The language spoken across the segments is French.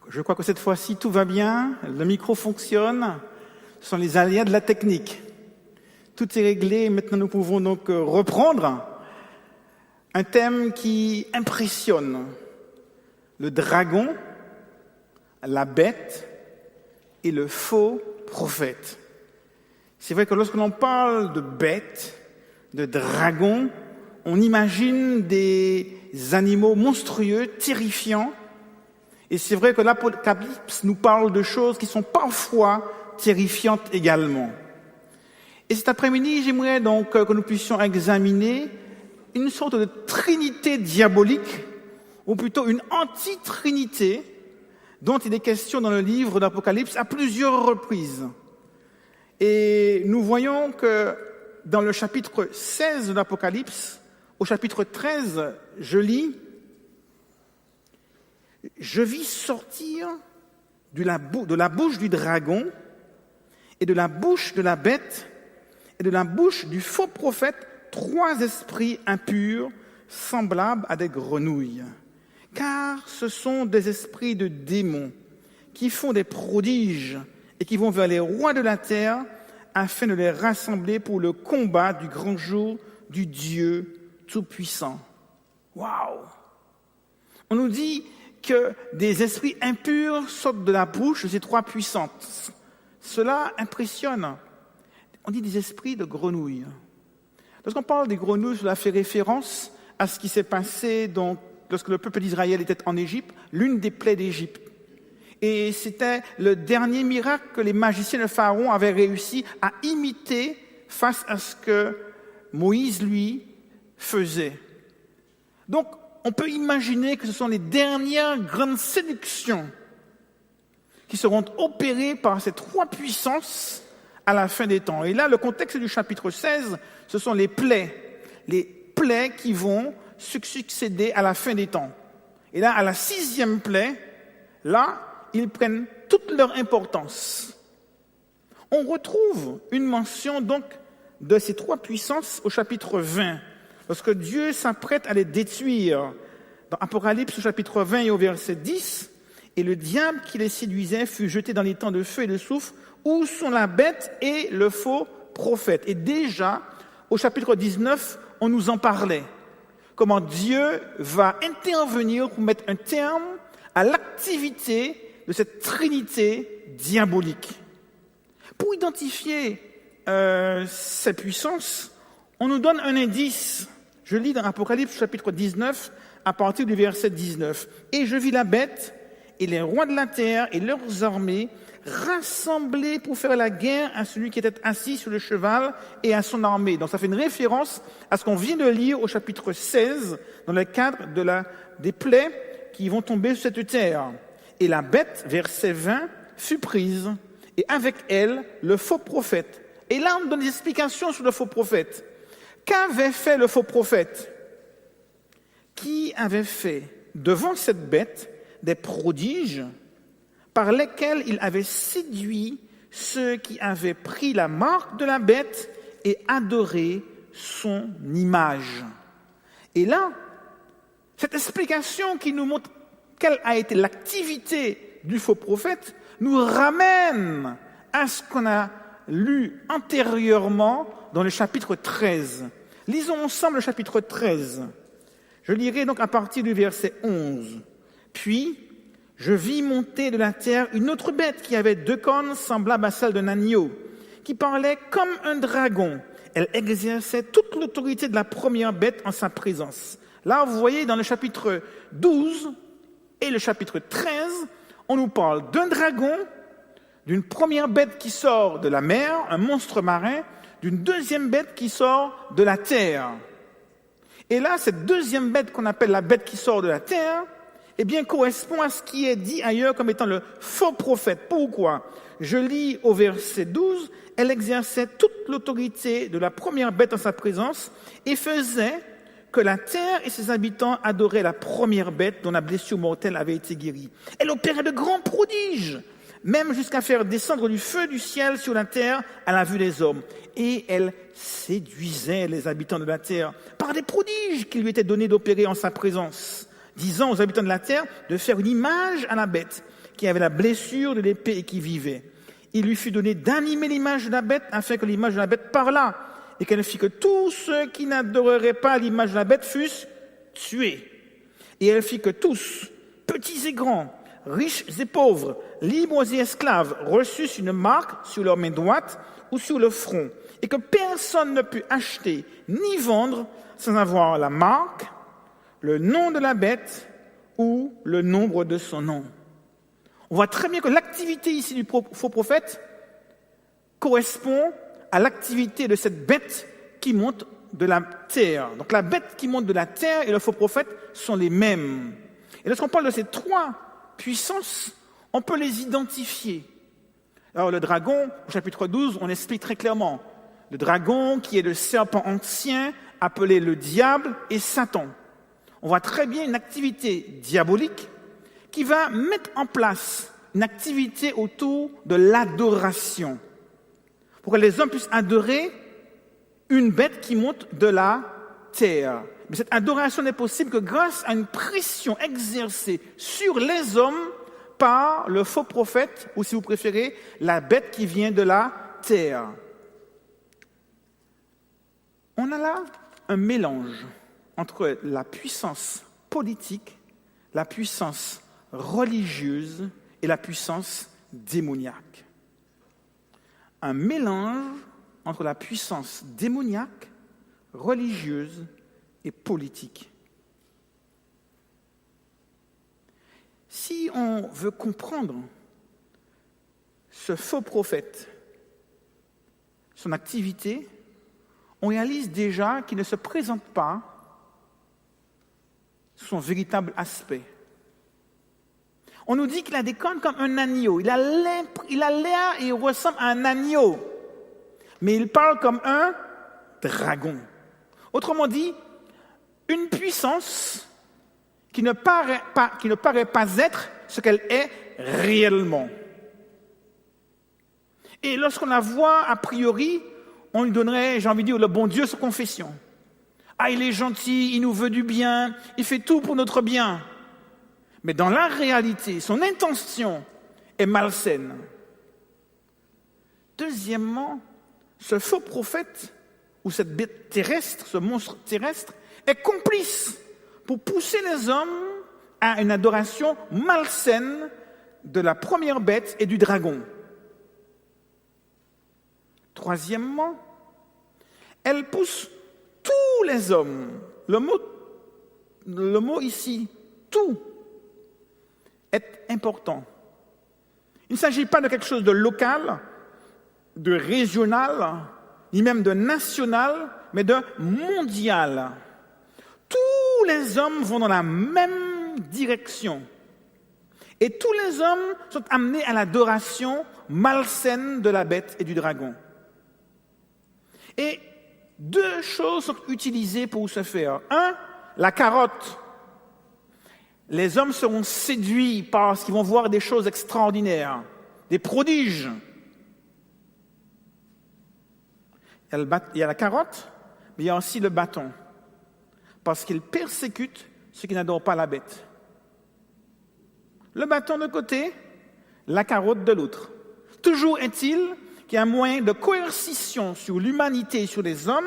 Je crois que cette fois-ci, tout va bien, le micro fonctionne, ce sont les aléas de la technique. Tout est réglé, maintenant nous pouvons donc reprendre un thème qui impressionne. Le dragon, la bête et le faux prophète. C'est vrai que lorsque l'on parle de bête, de dragon, on imagine des animaux monstrueux, terrifiants. Et c'est vrai que l'Apocalypse nous parle de choses qui sont parfois terrifiantes également. Et cet après-midi, j'aimerais donc que nous puissions examiner une sorte de trinité diabolique, ou plutôt une anti-trinité, dont il est question dans le livre d'Apocalypse à plusieurs reprises. Et nous voyons que dans le chapitre 16 de l'Apocalypse, au chapitre 13, je lis: « Je vis sortir de la bouche du dragon et de la bouche de la bête et de la bouche du faux prophète 3 esprits impurs semblables à des grenouilles. Car ce sont des esprits de démons qui font des prodiges et qui vont vers les rois de la terre afin de les rassembler pour le combat du grand jour du Dieu Tout-Puissant. » Waouh! On nous dit que des esprits impurs sortent de la bouche de ces 3 puissances. Cela impressionne. On dit des esprits de grenouilles. Lorsqu'on parle des grenouilles, cela fait référence à ce qui s'est passé donc, lorsque le peuple d'Israël était en Égypte, l'une des plaies d'Égypte. Et c'était le dernier miracle que les magiciens de Pharaon avaient réussi à imiter face à ce que Moïse, lui, faisait. Donc, on peut imaginer que ce sont les dernières grandes séductions qui seront opérées par ces 3 puissances à la fin des temps. Et là, le contexte du chapitre 16, ce sont les plaies qui vont succéder à la fin des temps. Et là, à la 6e plaie, là, ils prennent toute leur importance. On retrouve une mention donc de ces 3 puissances au chapitre 20. Lorsque Dieu s'apprête à les détruire, dans Apocalypse au chapitre 20 et au verset 10, « Et le diable qui les séduisait fut jeté dans les temps de feu et de soufre, où sont la bête et le faux prophète. » Et déjà, au chapitre 19, on nous en parlait. Comment Dieu va intervenir pour mettre un terme à l'activité de cette trinité diabolique. Pour identifier ces puissances, on nous donne un indice. Je lis dans Apocalypse chapitre 19 à partir du verset 19. « Et je vis la bête et les rois de la terre et leurs armées rassemblés pour faire la guerre à celui qui était assis sur le cheval et à son armée. » Donc ça fait une référence à ce qu'on vient de lire au chapitre 16 dans le cadre des plaies qui vont tomber sur cette terre. « Et la bête, verset 20, fut prise, et avec elle le faux prophète. » Et là, on donne des explications sur le faux prophète. Qu'avait fait le faux prophète? Qui avait fait devant cette bête des prodiges par lesquels il avait séduit ceux qui avaient pris la marque de la bête et adoré son image. Et là, cette explication qui nous montre quelle a été l'activité du faux prophète nous ramène à ce qu'on a lu antérieurement dans le chapitre 13. Lisons ensemble le chapitre 13. Je lirai donc à partir du verset 11. « Puis, je vis monter de la terre une autre bête qui avait 2 cornes semblables à celles d'un agneau, qui parlait comme un dragon. Elle exerçait toute l'autorité de la première bête en sa présence. » Là, vous voyez, dans le chapitre 12 et le chapitre 13, on nous parle d'un dragon, d'une première bête qui sort de la mer, un monstre marin, d'une deuxième bête qui sort de la terre. Et là, cette deuxième bête qu'on appelle la bête qui sort de la terre, eh bien, correspond à ce qui est dit ailleurs comme étant le faux prophète. Pourquoi? Je lis au verset 12, « Elle exerçait toute l'autorité de la première bête en sa présence et faisait que la terre et ses habitants adoraient la première bête dont la blessure mortelle avait été guérie. Elle opérait de grands prodiges, même jusqu'à faire descendre du feu du ciel sur la terre à la vue des hommes. Et elle séduisait les habitants de la terre par des prodiges qui lui étaient donnés d'opérer en sa présence. disant aux habitants de la terre de faire une image à la bête qui avait la blessure de l'épée et qui vivait. Il lui fut donné d'animer l'image de la bête afin que l'image de la bête parlât et qu'elle fit que tous ceux qui n'adoreraient pas l'image de la bête fussent tués. Et elle fit que tous, petits et grands, riches et pauvres, libres et esclaves, reçussent une marque sur leur main droite ou sur le front, et que personne ne put acheter ni vendre sans avoir la marque, le nom de la bête ou le nombre de son nom. On voit très bien que l'activité ici du faux prophète correspond à l'activité de cette bête qui monte de la terre. Donc la bête qui monte de la terre et le faux prophète sont les mêmes. Et lorsqu'on parle de ces trois puissances, on peut les identifier. Alors le dragon, au chapitre 12, on explique très clairement. Le dragon qui est le serpent ancien, appelé le diable et Satan. On voit très bien une activité diabolique qui va mettre en place une activité autour de l'adoration. Pour que les hommes puissent adorer une bête qui monte de la terre. Mais cette adoration n'est possible que grâce à une pression exercée sur les hommes par le faux prophète, ou si vous préférez, la bête qui vient de la terre. On a là un mélange entre la puissance politique, la puissance religieuse et la puissance démoniaque. Un mélange entre la puissance démoniaque, religieuse et politique. Si on veut comprendre ce faux prophète, son activité, on réalise déjà qu'il ne se présente pas son véritable aspect. On nous dit qu'il a des cornes comme un agneau. Il a l'air et il ressemble à un agneau. Mais il parle comme un dragon. Autrement dit, une puissance qui ne paraît pas être ce qu'elle est réellement. Et lorsqu'on la voit a priori, on lui donnerait, j'ai envie de dire, le bon Dieu sans confession. Ah, il est gentil, il nous veut du bien, il fait tout pour notre bien. Mais dans la réalité, son intention est malsaine. Deuxièmement, ce faux prophète, ou cette bête terrestre, ce monstre terrestre, est complice pour pousser les hommes à une adoration malsaine de la première bête et du dragon. Troisièmement, elle pousse tous les hommes. Le mot ici, tout, est important. Il ne s'agit pas de quelque chose de local, de régional, ni même de national, mais de mondial. Tous les hommes vont dans la même direction. Et tous les hommes sont amenés à l'adoration malsaine de la bête et du dragon. Et deux choses sont utilisées pour ce faire. Un, la carotte. Les hommes seront séduits parce qu'ils vont voir des choses extraordinaires, des prodiges. Il y a la carotte, mais il y a aussi le bâton, parce qu'ils persécutent ceux qui n'adorent pas la bête. Le bâton d'un côté, la carotte de l'autre. Toujours est-il qu'il y a un moyen de coercition sur l'humanité et sur les hommes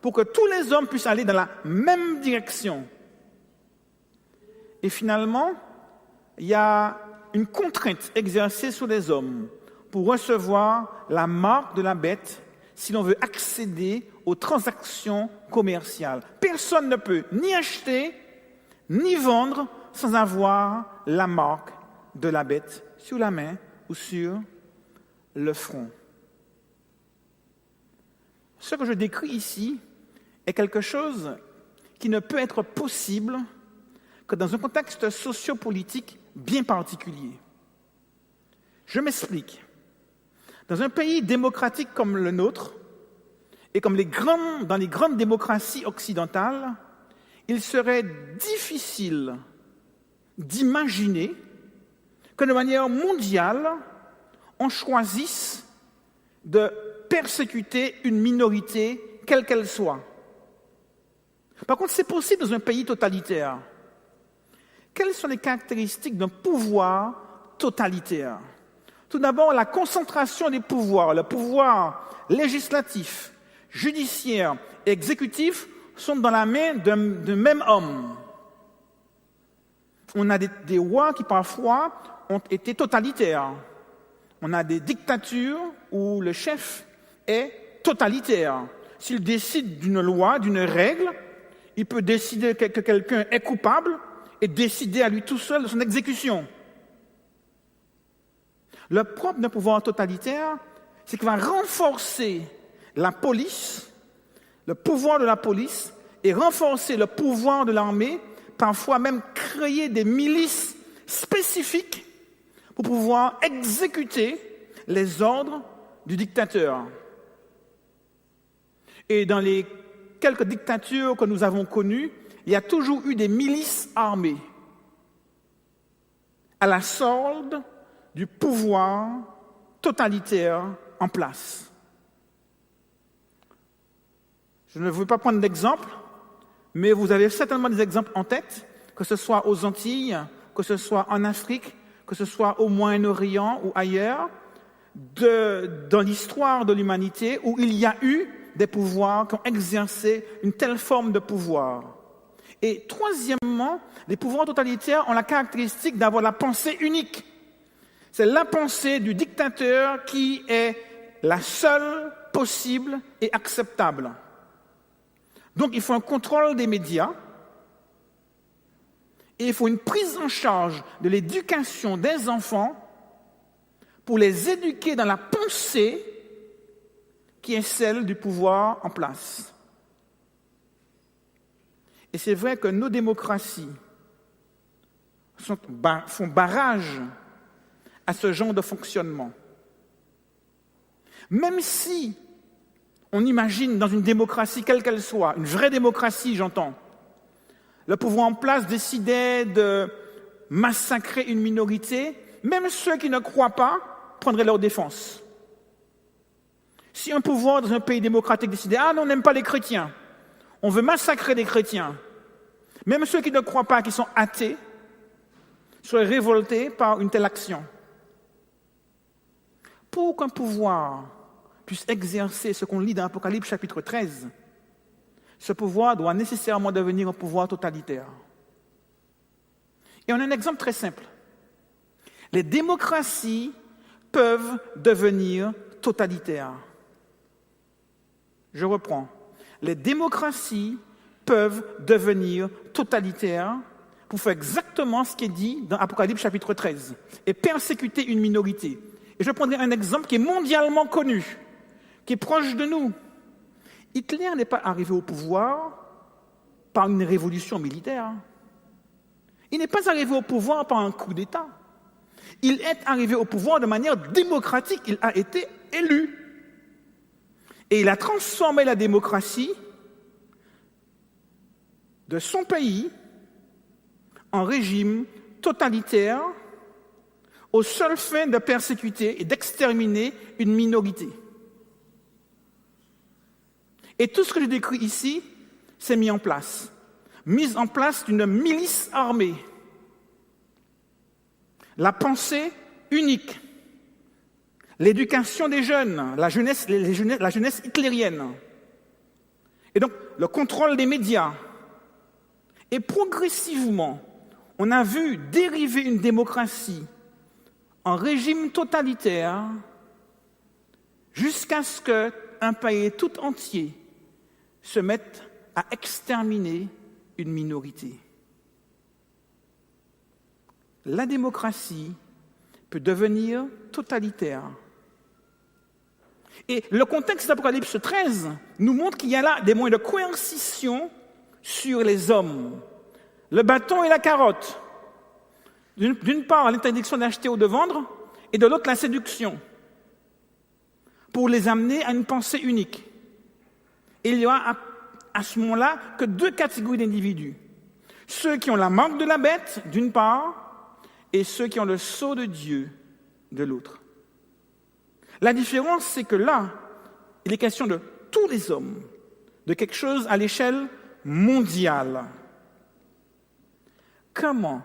pour que tous les hommes puissent aller dans la même direction. Et finalement, il y a une contrainte exercée sur les hommes pour recevoir la marque de la bête si l'on veut accéder aux transactions commerciales. Personne ne peut ni acheter, ni vendre sans avoir la marque de la bête sur la main ou sur le front. Ce que je décris ici est quelque chose qui ne peut être possible que dans un contexte sociopolitique bien particulier. Je m'explique. Dans un pays démocratique comme le nôtre, et comme dans les grandes démocraties occidentales, il serait difficile d'imaginer que de manière mondiale, on choisisse de persécuter une minorité, quelle qu'elle soit. Par contre, c'est possible dans un pays totalitaire. Quelles sont les caractéristiques d'un pouvoir totalitaire? Tout d'abord, la concentration des pouvoirs. Le pouvoir législatif, judiciaire et exécutif sont dans la main d'un même homme. On a des rois qui parfois ont été totalitaires. On a des dictatures où le chef est totalitaire. S'il décide d'une loi, d'une règle, il peut décider que quelqu'un est coupable et décider à lui tout seul de son exécution. Le propre d'un pouvoir totalitaire, c'est qu'il va renforcer la police, le pouvoir de la police, et renforcer le pouvoir de l'armée, parfois même créer des milices spécifiques pour pouvoir exécuter les ordres du dictateur. Et dans les quelques dictatures que nous avons connues, il y a toujours eu des milices armées à la solde du pouvoir totalitaire en place. Je ne veux pas prendre d'exemple, mais vous avez certainement des exemples en tête, que ce soit aux Antilles, que ce soit en Afrique, que ce soit au Moyen-Orient ou ailleurs, dans l'histoire de l'humanité, où il y a eu des pouvoirs qui ont exercé une telle forme de pouvoir. Et troisièmement, les pouvoirs totalitaires ont la caractéristique d'avoir la pensée unique. C'est la pensée du dictateur qui est la seule possible et acceptable. Donc il faut un contrôle des médias et il faut une prise en charge de l'éducation des enfants pour les éduquer dans la pensée qui est celle du pouvoir en place. Et c'est vrai que nos démocraties font barrage à ce genre de fonctionnement. Même si on imagine dans une démocratie quelle qu'elle soit, une vraie démocratie j'entends, le pouvoir en place décidait de massacrer une minorité, même ceux qui ne croient pas prendraient leur défense. Si un pouvoir dans un pays démocratique décidait « Ah non, on n'aime pas les chrétiens, on veut massacrer les chrétiens », même ceux qui ne croient pas, qui sont athées, seraient révoltés par une telle action. Pour qu'un pouvoir puisse exercer ce qu'on lit dans Apocalypse chapitre 13, ce pouvoir doit nécessairement devenir un pouvoir totalitaire. Et on a un exemple très simple. Les démocraties peuvent devenir totalitaires. Je reprends. Les démocraties peuvent devenir totalitaires pour faire exactement ce qui est dit dans Apocalypse chapitre 13 et persécuter une minorité. Et je prendrai un exemple qui est mondialement connu, qui est proche de nous. Hitler n'est pas arrivé au pouvoir par une révolution militaire. Il n'est pas arrivé au pouvoir par un coup d'État. Il est arrivé au pouvoir de manière démocratique. Il a été élu. Et il a transformé la démocratie de son pays en régime totalitaire aux seules fins de persécuter et d'exterminer une minorité. Et tout ce que je décris ici, c'est mis en place. Mise en place d'une milice armée. La pensée unique. L'éducation des jeunes, la jeunesse hitlérienne. Et donc, le contrôle des médias. Et progressivement, on a vu dériver une démocratie en régime totalitaire jusqu'à ce qu'un pays tout entier se mette à exterminer une minorité. La démocratie peut devenir totalitaire. Et le contexte d'Apocalypse 13 nous montre qu'il y a là des moyens de coercition sur les hommes. Le bâton et la carotte. D'une part, l'interdiction d'acheter ou de vendre, et de l'autre, la séduction, pour les amener à une pensée unique. Et il y aura à ce moment-là que deux catégories d'individus. Ceux qui ont la marque de la bête, d'une part, et ceux qui ont le sceau de Dieu, de l'autre. La différence, c'est que là, il est question de tous les hommes, de quelque chose à l'échelle mondiale. Comment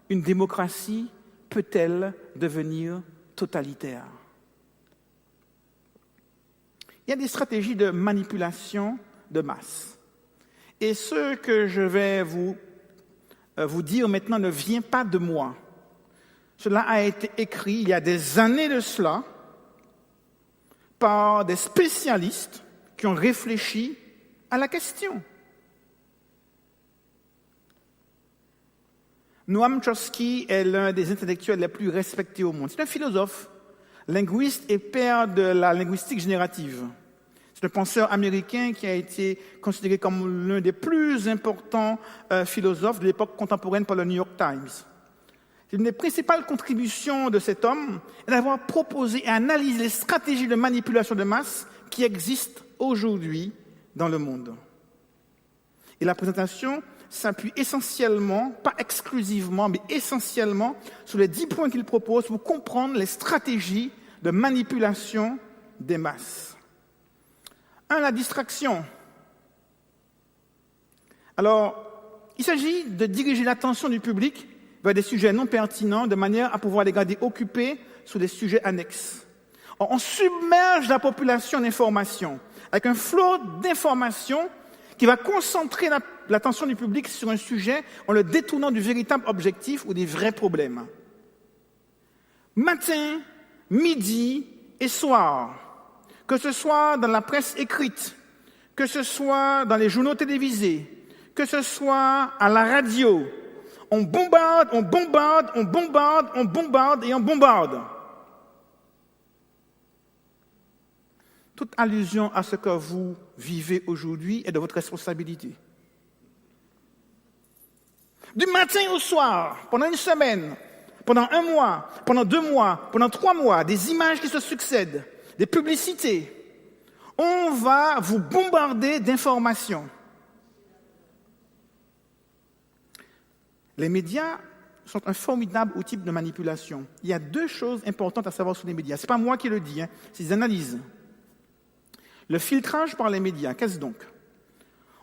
une démocratie peut-elle devenir totalitaire? Il y a des stratégies de manipulation de masse. Et ce que je vais vous dire maintenant ne vient pas de moi. Cela a été écrit il y a des années de cela par des spécialistes qui ont réfléchi à la question. Noam Chomsky est l'un des intellectuels les plus respectés au monde. C'est un philosophe, linguiste et père de la linguistique générative. C'est un penseur américain qui a été considéré comme l'un des plus importants philosophes de l'époque contemporaine par le New York Times. Une des principales contributions de cet homme est d'avoir proposé et analysé les stratégies de manipulation de masse qui existent aujourd'hui dans le monde. Et la présentation s'appuie essentiellement, pas exclusivement, mais essentiellement sur les 10 points qu'il propose pour comprendre les stratégies de manipulation des masses. 1. La distraction. Alors, il s'agit de diriger l'attention du public vers des sujets non pertinents de manière à pouvoir les garder occupés sur des sujets annexes. On submerge la population d'informations avec un flot d'informations qui va concentrer l'attention du public sur un sujet en le détournant du véritable objectif ou des vrais problèmes. Matin, midi et soir, que ce soit dans la presse écrite, que ce soit dans les journaux télévisés, que ce soit à la radio, on bombarde, on bombarde, on bombarde, on bombarde et on bombarde. Toute allusion à ce que vous vivez aujourd'hui est de votre responsabilité. Du matin au soir, pendant une semaine, pendant 1 mois, pendant 2 mois, pendant 3 mois, des images qui se succèdent, des publicités. On va vous bombarder d'informations. Les médias sont un formidable outil de manipulation. Il y a 2 choses importantes à savoir sur les médias. Ce n'est pas moi qui le dis, c'est des analyses. Le filtrage par les médias, qu'est-ce donc?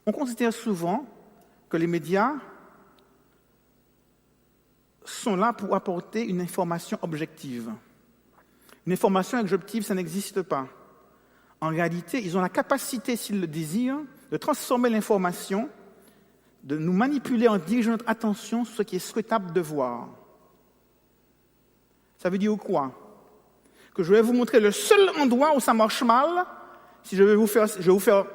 On considère souvent que les médias sont là pour apporter une information objective. Une information objective, ça n'existe pas. En réalité, ils ont la capacité, s'ils le désirent, de transformer l'information, de nous manipuler en dirigeant notre attention sur ce qui est souhaitable de voir. Ça veut dire quoi? Que je vais vous montrer le seul endroit où ça marche mal, si je vais vous faire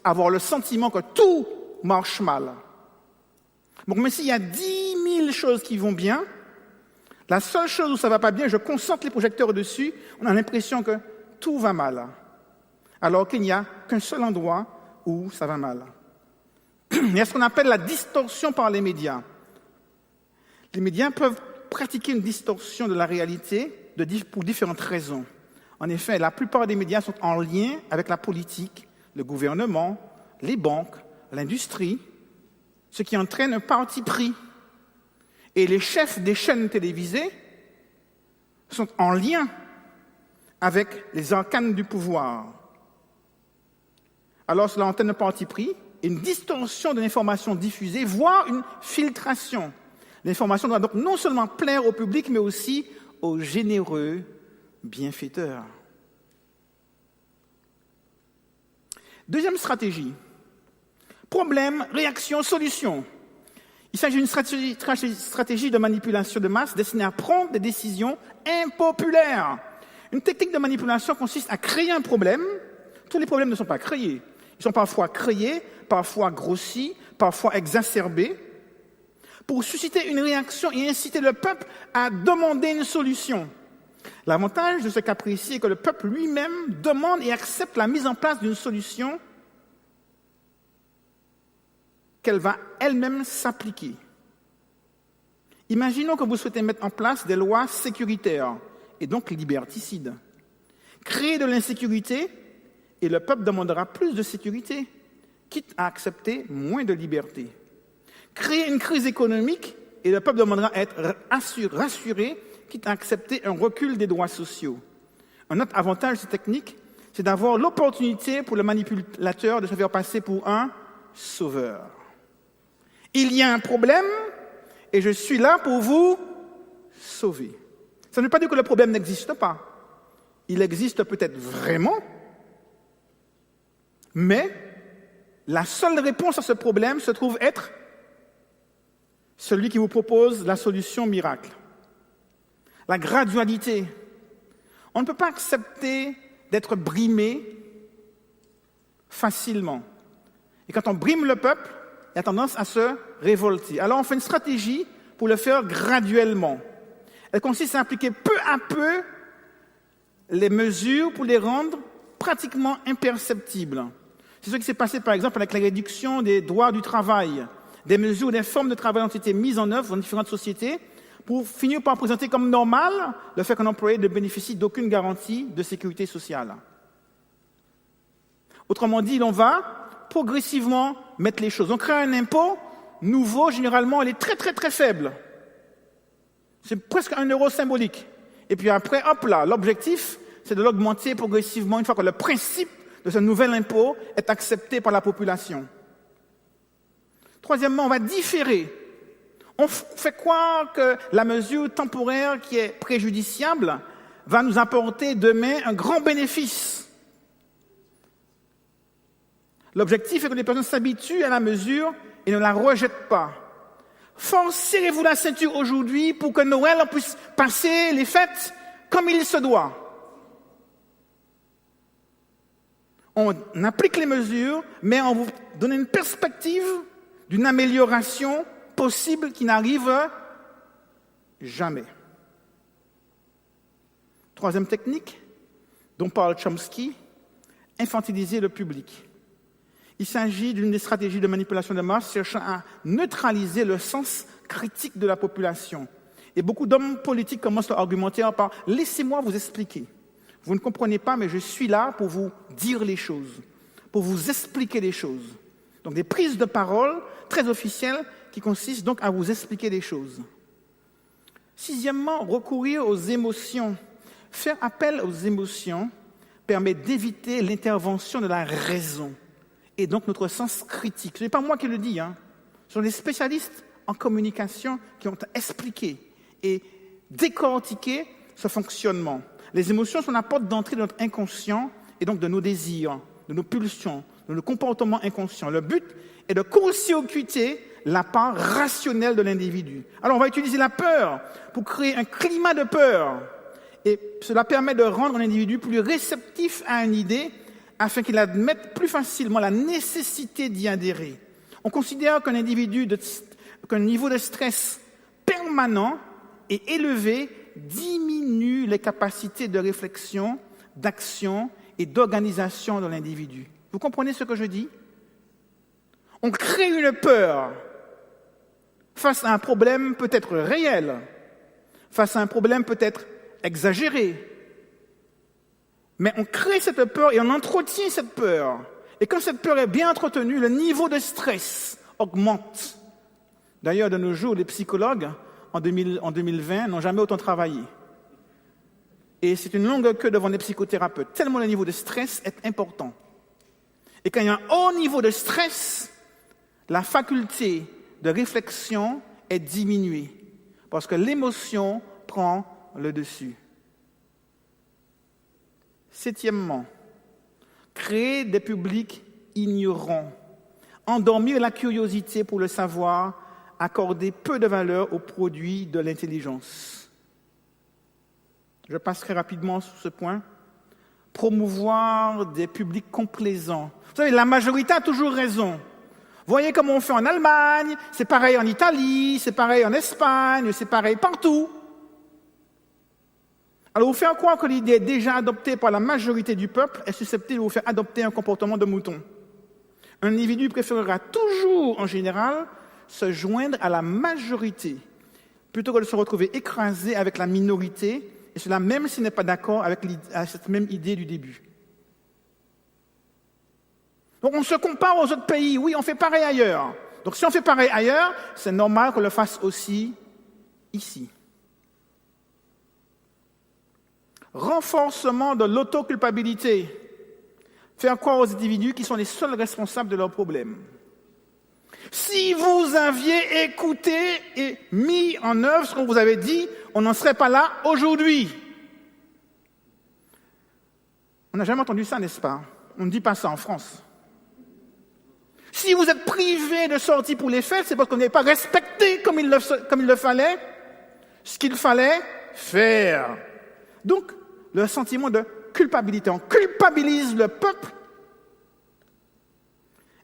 avoir le sentiment que tout marche mal. Bon, mais s'il y a 10 000 choses qui vont bien, la seule chose où ça ne va pas bien, je concentre les projecteurs dessus, on a l'impression que tout va mal. Alors qu'il n'y a qu'un seul endroit où ça va mal. Il y a ce qu'on appelle la distorsion par les médias. Les médias peuvent pratiquer une distorsion de la réalité pour différentes raisons. En effet, la plupart des médias sont en lien avec la politique, le gouvernement, les banques, l'industrie, ce qui entraîne un parti pris. Et les chefs des chaînes télévisées sont en lien avec les arcanes du pouvoir. Alors cela entraîne un parti pris, une distorsion de l'information diffusée, voire une filtration. L'information doit donc non seulement plaire au public, mais aussi aux généreux bienfaiteurs. Deuxième stratégie. Problème, réaction, solution. Il s'agit d'une stratégie de manipulation de masse destinée à prendre des décisions impopulaires. Une technique de manipulation consiste à créer un problème. Tous les problèmes ne sont pas créés. Ils sont parfois créés, parfois grossis, parfois exacerbés, pour susciter une réaction et inciter le peuple à demander une solution. L'avantage de ce cas précis est que le peuple lui-même demande et accepte la mise en place d'une solution qu'elle va elle-même s'appliquer. Imaginons que vous souhaitez mettre en place des lois sécuritaires et donc liberticides. Créer de l'insécurité et le peuple demandera plus de sécurité, quitte à accepter moins de liberté. Créer une crise économique et le peuple demandera à être rassuré, quitte à accepter un recul des droits sociaux. Un autre avantage de cette technique, c'est d'avoir l'opportunité pour le manipulateur de se faire passer pour un sauveur. Il y a un problème et je suis là pour vous sauver. Ça ne veut pas dire que le problème n'existe pas. Il existe peut-être vraiment, mais la seule réponse à ce problème se trouve être celui qui vous propose la solution miracle. La gradualité. On ne peut pas accepter d'être brimé facilement. Et quand on brime le peuple, il a tendance à se révolter. Alors on fait une stratégie pour le faire graduellement. Elle consiste à appliquer peu à peu les mesures pour les rendre pratiquement imperceptibles. C'est ce qui s'est passé par exemple avec la réduction des droits du travail. Des mesures, des formes de travail ont été mises en œuvre dans différentes sociétés pour finir par présenter comme normal le fait qu'un employé ne bénéficie d'aucune garantie de sécurité sociale. Autrement dit, on va progressivement mettre les choses. On crée un impôt nouveau, généralement, il est très très très faible. C'est presque 1 euro symbolique. Et puis après, hop là, l'objectif, c'est de l'augmenter progressivement une fois que le principe de ce nouvel impôt est accepté par la population. Troisièmement, on va différer. On fait croire que la mesure temporaire qui est préjudiciable va nous apporter demain un grand bénéfice. L'objectif est que les personnes s'habituent à la mesure et ne la rejettent pas. Serrez-vous la ceinture aujourd'hui pour que Noël puisse passer les fêtes comme il se doit. On applique les mesures, mais on vous donne une perspective d'une amélioration possible qui n'arrive jamais. Troisième technique, dont parle Chomsky, infantiliser le public. Il s'agit d'une des stratégies de manipulation de masse cherchant à neutraliser le sens critique de la population. Et beaucoup d'hommes politiques commencent leur argumentaire par « laissez-moi vous expliquer ». Vous ne comprenez pas, mais je suis là pour vous dire les choses, pour vous expliquer les choses. Donc des prises de parole très officielles qui consistent donc à vous expliquer les choses. Sixièmement, recourir aux émotions. Faire appel aux émotions permet d'éviter l'intervention de la raison et donc notre sens critique. Ce n'est pas moi qui le dis, ce sont les spécialistes en communication qui ont expliqué et décortiqué ce fonctionnement. Les émotions sont la porte d'entrée de notre inconscient et donc de nos désirs, de nos pulsions, de nos comportements inconscients. Le but est de court-circuiter la part rationnelle de l'individu. Alors on va utiliser la peur pour créer un climat de peur. Et cela permet de rendre l'individu plus réceptif à une idée afin qu'il admette plus facilement la nécessité d'y adhérer. On considère qu'un niveau de stress permanent et élevé diminue les capacités de réflexion, d'action et d'organisation de l'individu. Vous comprenez ce que je dis? On crée une peur face à un problème peut-être réel, face à un problème peut-être exagéré. Mais on crée cette peur et on entretient cette peur. Et quand cette peur est bien entretenue, le niveau de stress augmente. D'ailleurs, de nos jours, les psychologues, en 2020, n'ont jamais autant travaillé. Et c'est une longue queue devant les psychothérapeutes, tellement le niveau de stress est important. Et quand il y a un haut niveau de stress, la faculté de réflexion est diminuée, parce que l'émotion prend le dessus. Septièmement, créer des publics ignorants, endormir la curiosité pour le savoir, accorder peu de valeur aux produits de l'intelligence. Je passerai rapidement sur ce point. Promouvoir des publics complaisants. Vous savez, la majorité a toujours raison. Voyez comment on fait en Allemagne, c'est pareil en Italie, c'est pareil en Espagne, c'est pareil partout. Alors, vous faire croire que l'idée déjà adoptée par la majorité du peuple est susceptible de vous faire adopter un comportement de mouton. Un individu préférera toujours, en général, se joindre à la majorité, plutôt que de se retrouver écrasé avec la minorité, et cela même s'il n'est pas d'accord avec cette même idée du début. Donc, on se compare aux autres pays. Oui, on fait pareil ailleurs. Donc, si on fait pareil ailleurs, c'est normal qu'on le fasse aussi ici. Renforcement de l'autoculpabilité. Faire croire aux individus qu'ils sont les seuls responsables de leurs problèmes. Si vous aviez écouté et mis en œuvre ce qu'on vous avait dit, on n'en serait pas là aujourd'hui. On n'a jamais entendu ça, n'est-ce pas? On ne dit pas ça en France. Si vous êtes privé de sortie pour les fêtes, c'est parce qu'on n'avait pas respecté comme il le fallait, ce qu'il fallait faire. Donc, le sentiment de culpabilité. On culpabilise le peuple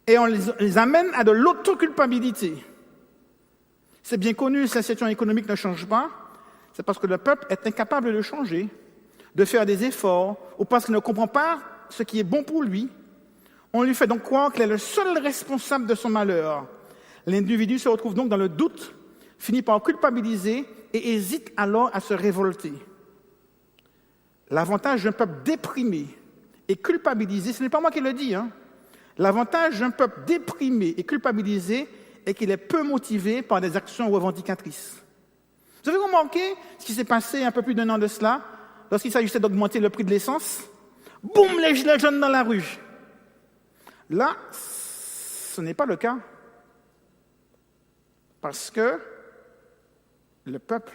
et on les amène à de l'autoculpabilité. C'est bien connu, si la situation économique ne change pas, c'est parce que le peuple est incapable de changer, de faire des efforts, ou parce qu'il ne comprend pas ce qui est bon pour lui. On lui fait donc croire qu'il est le seul responsable de son malheur. L'individu se retrouve donc dans le doute, finit par culpabiliser et hésite alors à se révolter. L'avantage d'un peuple déprimé et culpabilisé, ce n'est pas moi qui le dis, L'avantage d'un peuple déprimé et culpabilisé est qu'il est peu motivé par des actions revendicatrices. Vous avez remarqué ce qui s'est passé un peu plus d'un an de cela, lorsqu'il s'agissait d'augmenter le prix de l'essence? Boum, les gilets jaunes dans la rue. Là, ce n'est pas le cas. Parce que le peuple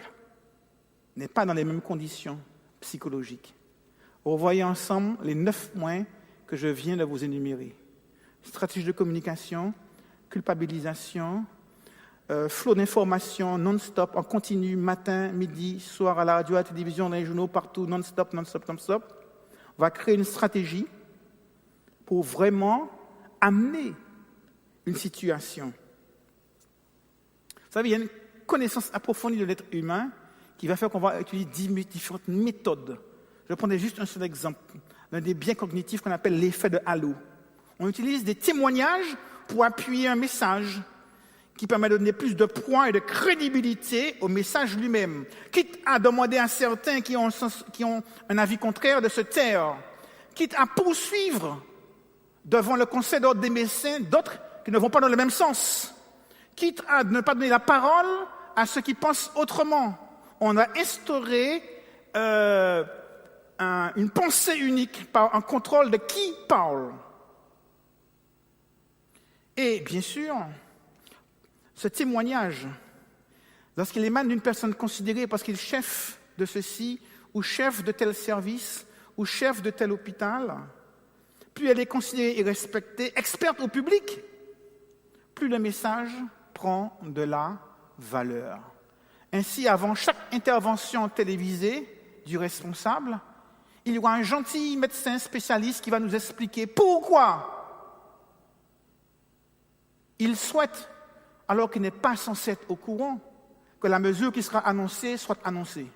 n'est pas dans les mêmes conditions psychologiques. Revoyez ensemble les 9 points que je viens de vous énumérer. Stratégie de communication, culpabilisation, flot d'informations non-stop, en continu, matin, midi, soir, à la radio, à la télévision, dans les journaux, partout, non-stop, non-stop, non-stop. On va créer une stratégie pour vraiment amener une situation. Vous savez, il y a une connaissance approfondie de l'être humain qui va faire qu'on va utiliser différentes méthodes. Je prendrai juste un seul exemple, l'un des biais cognitifs qu'on appelle l'effet de halo. On utilise des témoignages pour appuyer un message qui permet de donner plus de poids et de crédibilité au message lui-même, quitte à demander à certains qui ont un avis contraire de se taire, quitte à poursuivre devant le conseil d'ordre des médecins d'autres qui ne vont pas dans le même sens, quitte à ne pas donner la parole à ceux qui pensent autrement. On a instauré une pensée unique par un contrôle de qui parle. Et bien sûr, ce témoignage, lorsqu'il émane d'une personne considérée parce qu'il est chef de ceci, ou chef de tel service, ou chef de tel hôpital, plus elle est considérée et respectée, experte au public, plus le message prend de la valeur. Ainsi, avant chaque intervention télévisée du responsable, il y aura un gentil médecin spécialiste qui va nous expliquer pourquoi il souhaite, alors qu'il n'est pas censé être au courant, que la mesure qui sera annoncée soit annoncée.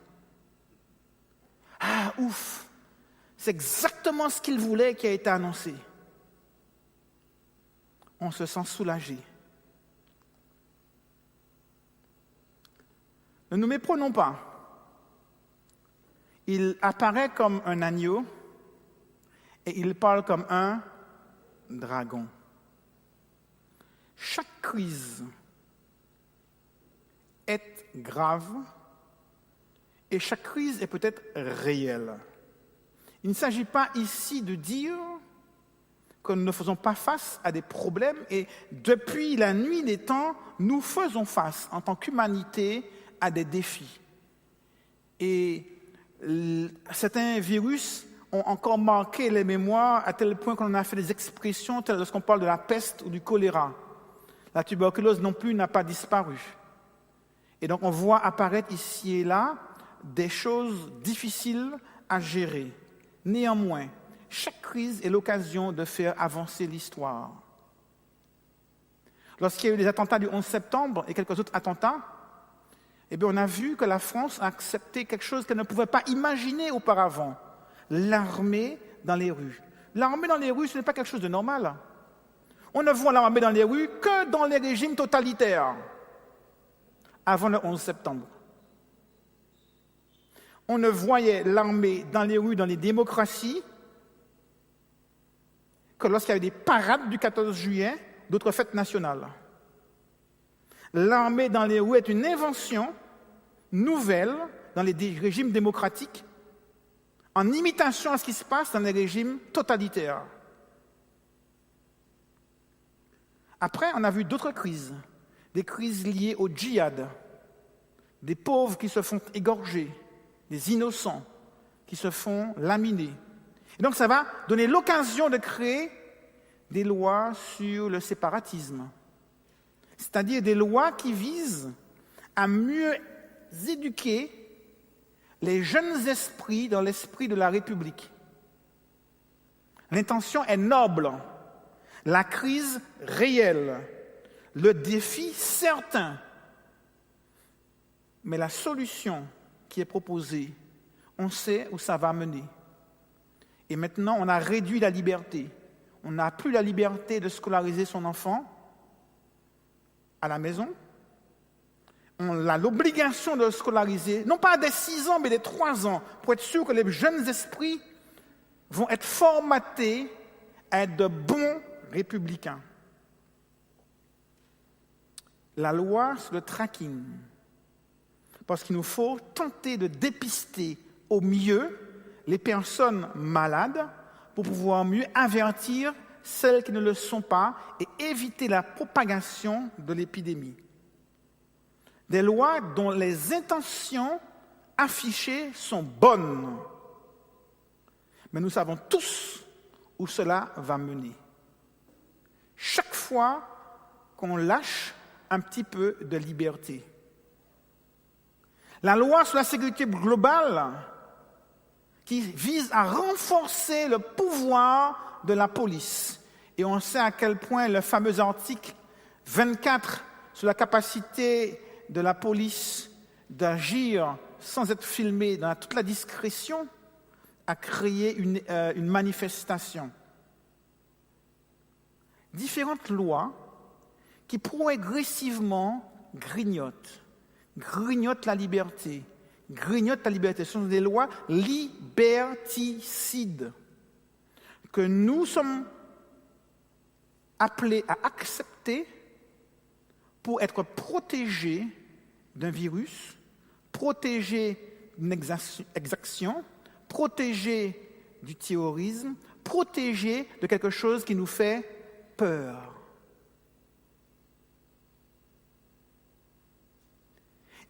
Ah, ouf! C'est exactement ce qu'il voulait qui a été annoncé. On se sent soulagé. Ne nous méprenons pas. Il apparaît comme un agneau et il parle comme un dragon. Chaque crise est grave et chaque crise est peut-être réelle. Il ne s'agit pas ici de dire que nous ne faisons pas face à des problèmes et depuis la nuit des temps, nous faisons face en tant qu'humanité à des défis. Et certains virus ont encore marqué les mémoires à tel point qu'on a fait des expressions telles lorsqu'on parle de la peste ou du choléra. La tuberculose non plus n'a pas disparu. Et donc on voit apparaître ici et là des choses difficiles à gérer. Néanmoins, chaque crise est l'occasion de faire avancer l'histoire. Lorsqu'il y a eu les attentats du 11 septembre et quelques autres attentats, on a vu que la France a accepté quelque chose qu'elle ne pouvait pas imaginer auparavant, l'armée dans les rues. L'armée dans les rues, ce n'est pas quelque chose de normal. On ne voit l'armée dans les rues que dans les régimes totalitaires, avant le 11 septembre. On ne voyait l'armée dans les rues, dans les démocraties, que lorsqu'il y avait des parades du 14 juillet, d'autres fêtes nationales. L'armée dans les rues est une invention nouvelle dans les régimes démocratiques, en imitation à ce qui se passe dans les régimes totalitaires. Après, on a vu d'autres crises, des crises liées au djihad, des pauvres qui se font égorger, des innocents qui se font laminer. Et donc ça va donner l'occasion de créer des lois sur le séparatisme, c'est-à-dire des lois qui visent à mieux éduquer les jeunes esprits dans l'esprit de la République. L'intention est noble, la crise réelle, le défi certain, mais la solution qui est proposée, on sait où ça va mener. Et maintenant, on a réduit la liberté. On n'a plus la liberté de scolariser son enfant à la maison. On a l'obligation de le scolariser, non pas dès 6 ans, mais dès 3 ans, pour être sûr que les jeunes esprits vont être formatés à être de bons républicains. La loi sur le tracking, parce qu'il nous faut tenter de dépister au mieux les personnes malades pour pouvoir mieux avertir celles qui ne le sont pas et éviter la propagation de l'épidémie. Des lois dont les intentions affichées sont bonnes. Mais nous savons tous où cela va mener. Chaque fois qu'on lâche un petit peu de liberté. La loi sur la sécurité globale qui vise à renforcer le pouvoir de la police. Et on sait à quel point le fameux article 24 sur la capacité de la police d'agir sans être filmée dans toute la discrétion a créé une manifestation. Différentes lois qui progressivement grignotent la liberté. Ce sont des lois liberticides que nous sommes appelés à accepter pour être protégés d'un virus, protégés d'une exaction, protégés du terrorisme, protégés de quelque chose qui nous fait peur.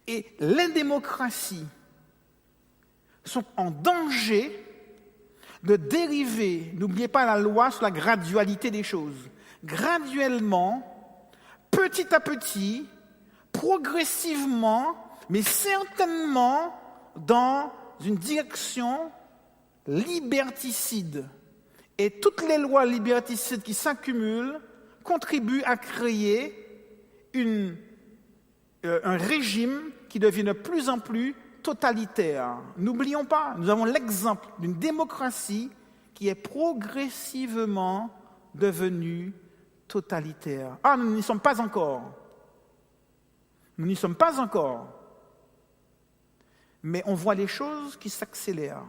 Et les démocraties sont en danger de dériver, n'oubliez pas la loi sur la gradualité des choses, graduellement, petit à petit, progressivement, mais certainement dans une direction liberticide. Et toutes les lois liberticides qui s'accumulent contribuent à créer un régime qui devient de plus en plus totalitaire. N'oublions pas, nous avons l'exemple d'une démocratie qui est progressivement devenue totalitaire. Ah, nous n'y sommes pas encore. Nous n'y sommes pas encore. Mais on voit les choses qui s'accélèrent.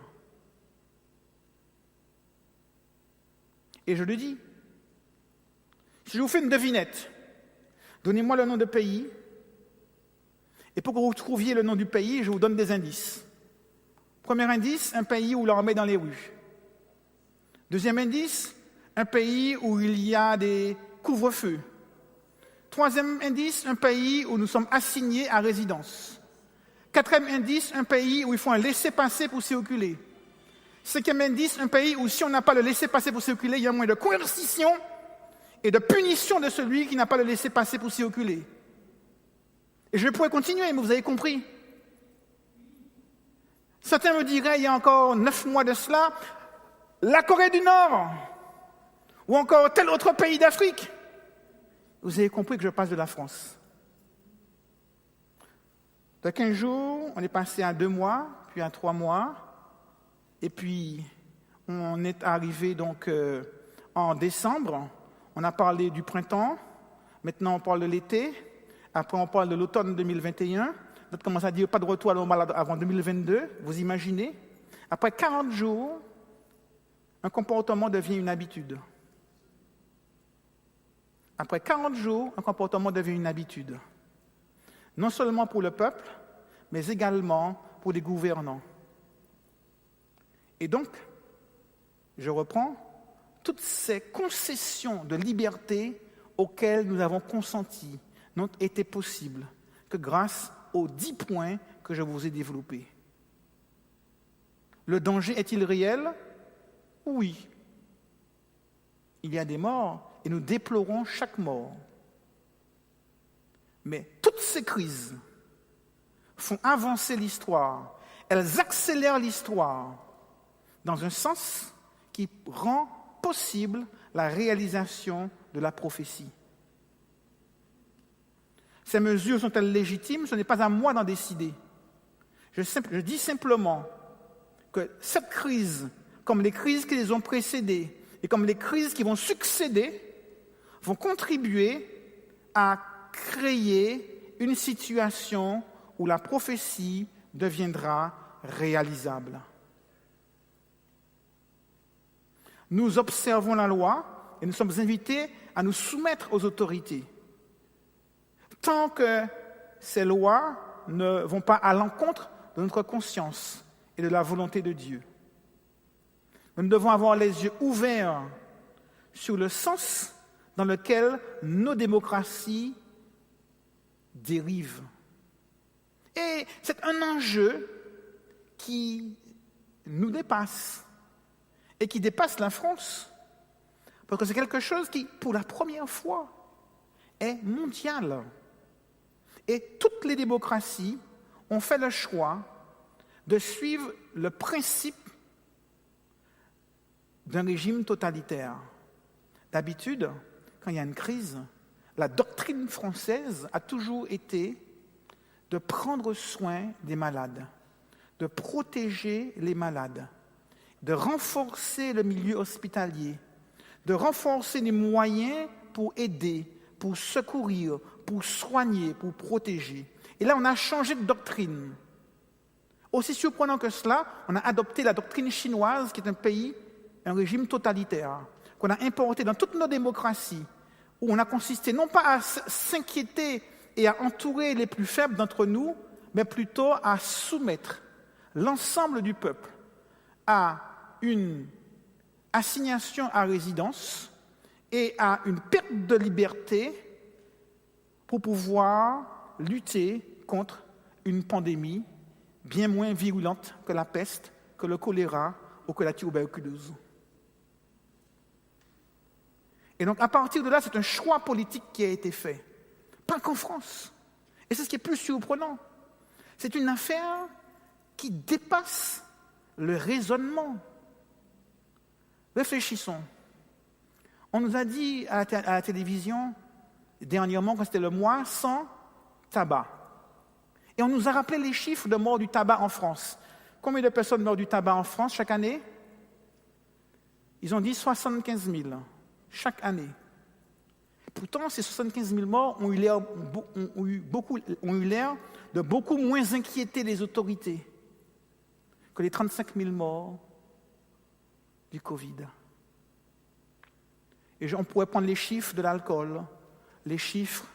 Et je le dis, si je vous fais une devinette, donnez-moi le nom de pays, et pour que vous trouviez le nom du pays, je vous donne des indices. Premier indice, un pays où l'armée est dans les rues. Deuxième indice, un pays où il y a des couvre-feux. Troisième indice, un pays où nous sommes assignés à résidence. Quatrième indice, un pays où il faut un laissez-passer pour circuler. Cinquième indice, un pays où si on n'a pas le laissez-passer pour circuler, il y a moins de coercition et de punition de celui qui n'a pas le laissez-passer pour circuler. Et je pourrais continuer, mais vous avez compris. Certains me diraient, il y a encore 9 mois de cela, la Corée du Nord, ou encore tel autre pays d'Afrique. Vous avez compris que je passe de la France. De 15 jours, on est passé à 2 mois, puis à 3 mois, et puis on est arrivé donc en décembre. On a parlé du printemps, maintenant on parle de l'été, après on parle de l'automne 2021, on commence à dire pas de retour à la normale avant 2022, vous imaginez. Après 40 jours, un comportement devient une habitude. Après 40 jours, un comportement devient une habitude. Non seulement pour le peuple, mais également pour les gouvernants. Et donc, je reprends, toutes ces concessions de liberté auxquels nous avons consenti n'ont été possibles que grâce aux 10 points que je vous ai développés. Le danger est-il réel? Oui. Il y a des morts et nous déplorons chaque mort. Mais toutes ces crises font avancer l'histoire. Elles accélèrent l'histoire dans un sens qui rend possible la réalisation de la prophétie. Ces mesures sont-elles légitimes? Ce n'est pas à moi d'en décider. Je dis simplement que cette crise, comme les crises qui les ont précédées et comme les crises qui vont succéder, vont contribuer à créer une situation où la prophétie deviendra réalisable. Nous observons la loi et nous sommes invités à nous soumettre aux autorités. Tant que ces lois ne vont pas à l'encontre de notre conscience et de la volonté de Dieu. Nous devons avoir les yeux ouverts sur le sens dans lequel nos démocraties dérivent. Et c'est un enjeu qui nous dépasse et qui dépasse la France. Parce que c'est quelque chose qui, pour la première fois, est mondial. Et toutes les démocraties ont fait le choix de suivre le principe d'un régime totalitaire. D'habitude, quand il y a une crise, la doctrine française a toujours été de prendre soin des malades, de protéger les malades, de renforcer le milieu hospitalier, de renforcer les moyens pour aider, pour secourir, pour soigner, pour protéger. Et là, on a changé de doctrine. Aussi surprenant que cela, on a adopté la doctrine chinoise, qui est un régime totalitaire, qu'on a importé dans toutes nos démocraties, où on a consisté non pas à s'inquiéter et à entourer les plus faibles d'entre nous, mais plutôt à soumettre l'ensemble du peuple à une assignation à résidence et à une perte de liberté pour pouvoir lutter contre une pandémie bien moins virulente que la peste, que le choléra ou que la tuberculose. Et donc, à partir de là, c'est un choix politique qui a été fait. Pas qu'en France. Et c'est ce qui est plus surprenant. C'est une affaire qui dépasse le raisonnement. Réfléchissons. On nous a dit à la télévision, dernièrement, quand c'était le mois sans tabac. Et on nous a rappelé les chiffres de morts du tabac en France. Combien de personnes meurent du tabac en France chaque année? Ils ont dit 75 000 chaque année. Pourtant, ces 75 000 morts ont eu l'air de beaucoup moins inquiéter les autorités que les 35 000 morts du Covid. Et on pourrait prendre les chiffres de l'alcool, les chiffres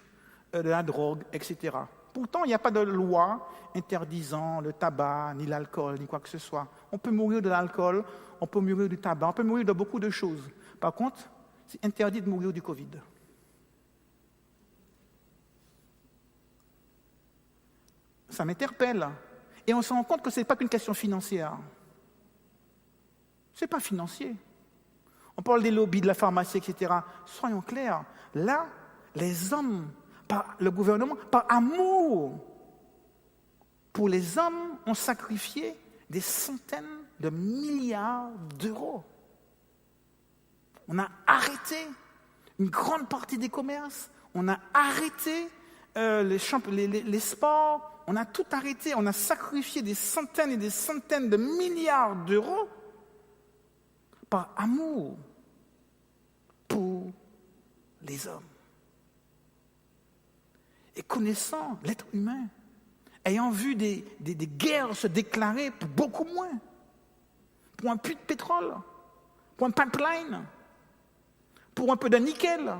de la drogue, etc. Pourtant, il n'y a pas de loi interdisant le tabac, ni l'alcool, ni quoi que ce soit. On peut mourir de l'alcool, on peut mourir du tabac, on peut mourir de beaucoup de choses. Par contre, c'est interdit de mourir du Covid. Ça m'interpelle. Et on se rend compte que ce n'est pas qu'une question financière. Ce n'est pas financier. On parle des lobbies de la pharmacie, etc. Soyons clairs. Là, les hommes, le gouvernement, par amour pour les hommes, ont sacrifié des centaines de milliards d'euros. On a arrêté une grande partie des commerces, on a arrêté les sports, on a tout arrêté, on a sacrifié des centaines et des centaines de milliards d'euros par amour pour les hommes. Et connaissant l'être humain, ayant vu des guerres se déclarer pour beaucoup moins, pour un puits de pétrole, pour un pipeline, pour un peu de nickel,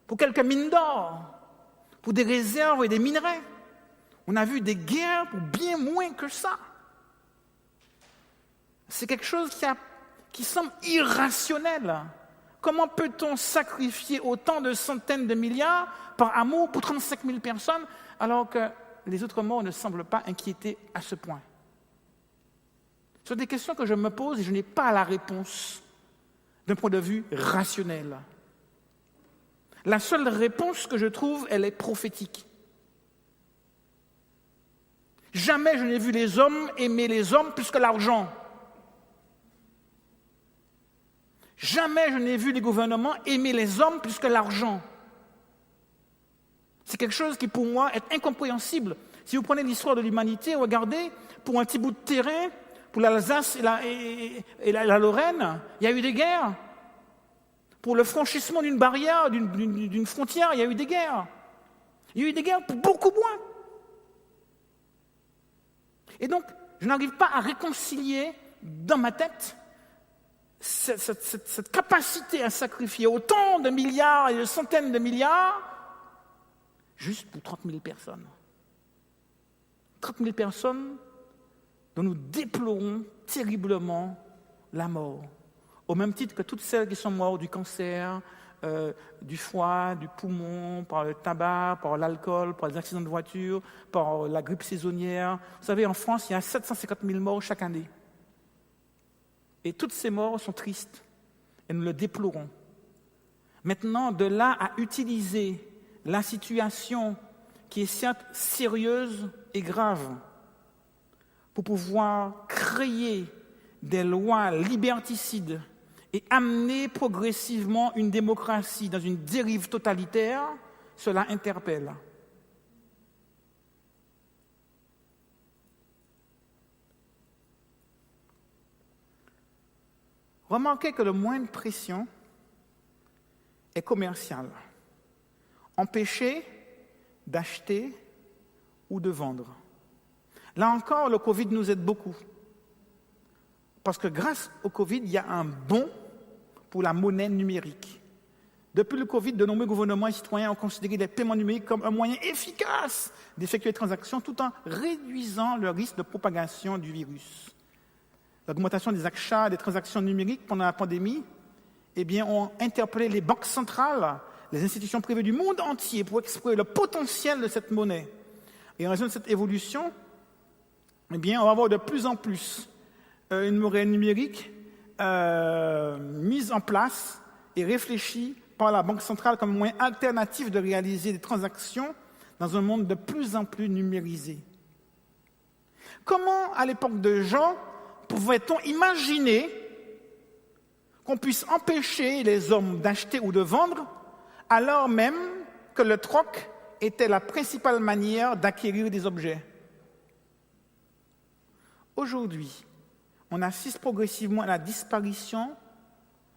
pour quelques mines d'or, pour des réserves et des minerais. On a vu des guerres pour bien moins que ça. C'est quelque chose qui semble irrationnel Comment peut-on sacrifier autant de centaines de milliards par amour pour 35 000 personnes alors que les autres morts ne semblent pas inquiétés à ce point? Ce sont des questions que je me pose et je n'ai pas la réponse d'un point de vue rationnel. La seule réponse que je trouve, elle est prophétique. Jamais je n'ai vu les hommes aimer les hommes plus que l'argent. Jamais je n'ai vu les gouvernements aimer les hommes plus que l'argent. C'est quelque chose qui, pour moi, est incompréhensible. Si vous prenez l'histoire de l'humanité, regardez, pour un petit bout de terrain, pour l'Alsace et la Lorraine, il y a eu des guerres. Pour le franchissement d'une barrière, d'une frontière, il y a eu des guerres. Il y a eu des guerres pour beaucoup moins. Et donc, je n'arrive pas à réconcilier dans ma tête cette capacité à sacrifier autant de milliards et de centaines de milliards juste pour 30 000 personnes. 30 000 personnes dont nous déplorons terriblement la mort, au même titre que toutes celles qui sont mortes du cancer, du foie, du poumon, par le tabac, par l'alcool, par les accidents de voiture, par la grippe saisonnière. Vous savez, en France, il y a 750 000 morts chaque année. Et toutes ces morts sont tristes, et nous le déplorons. Maintenant, de là à utiliser la situation qui est certes sérieuse et grave pour pouvoir créer des lois liberticides et amener progressivement une démocratie dans une dérive totalitaire, cela interpelle. Remarquez que le moyen de pression est commercial. Empêcher d'acheter ou de vendre. Là encore, le Covid nous aide beaucoup. Parce que grâce au Covid, il y a un bond pour la monnaie numérique. Depuis le Covid, de nombreux gouvernements et citoyens ont considéré les paiements numériques comme un moyen efficace d'effectuer les transactions tout en réduisant le risque de propagation du virus. L'augmentation des achats, des transactions numériques pendant la pandémie, ont interpellé les banques centrales, les institutions privées du monde entier pour explorer le potentiel de cette monnaie. Et en raison de cette évolution, on va avoir de plus en plus une monnaie numérique mise en place et réfléchie par la Banque centrale comme un moyen alternatif de réaliser des transactions dans un monde de plus en plus numérisé. Comment, à l'époque de Jean, pouvait-on imaginer qu'on puisse empêcher les hommes d'acheter ou de vendre alors même que le troc était la principale manière d'acquérir des objets? Aujourd'hui, on assiste progressivement à la disparition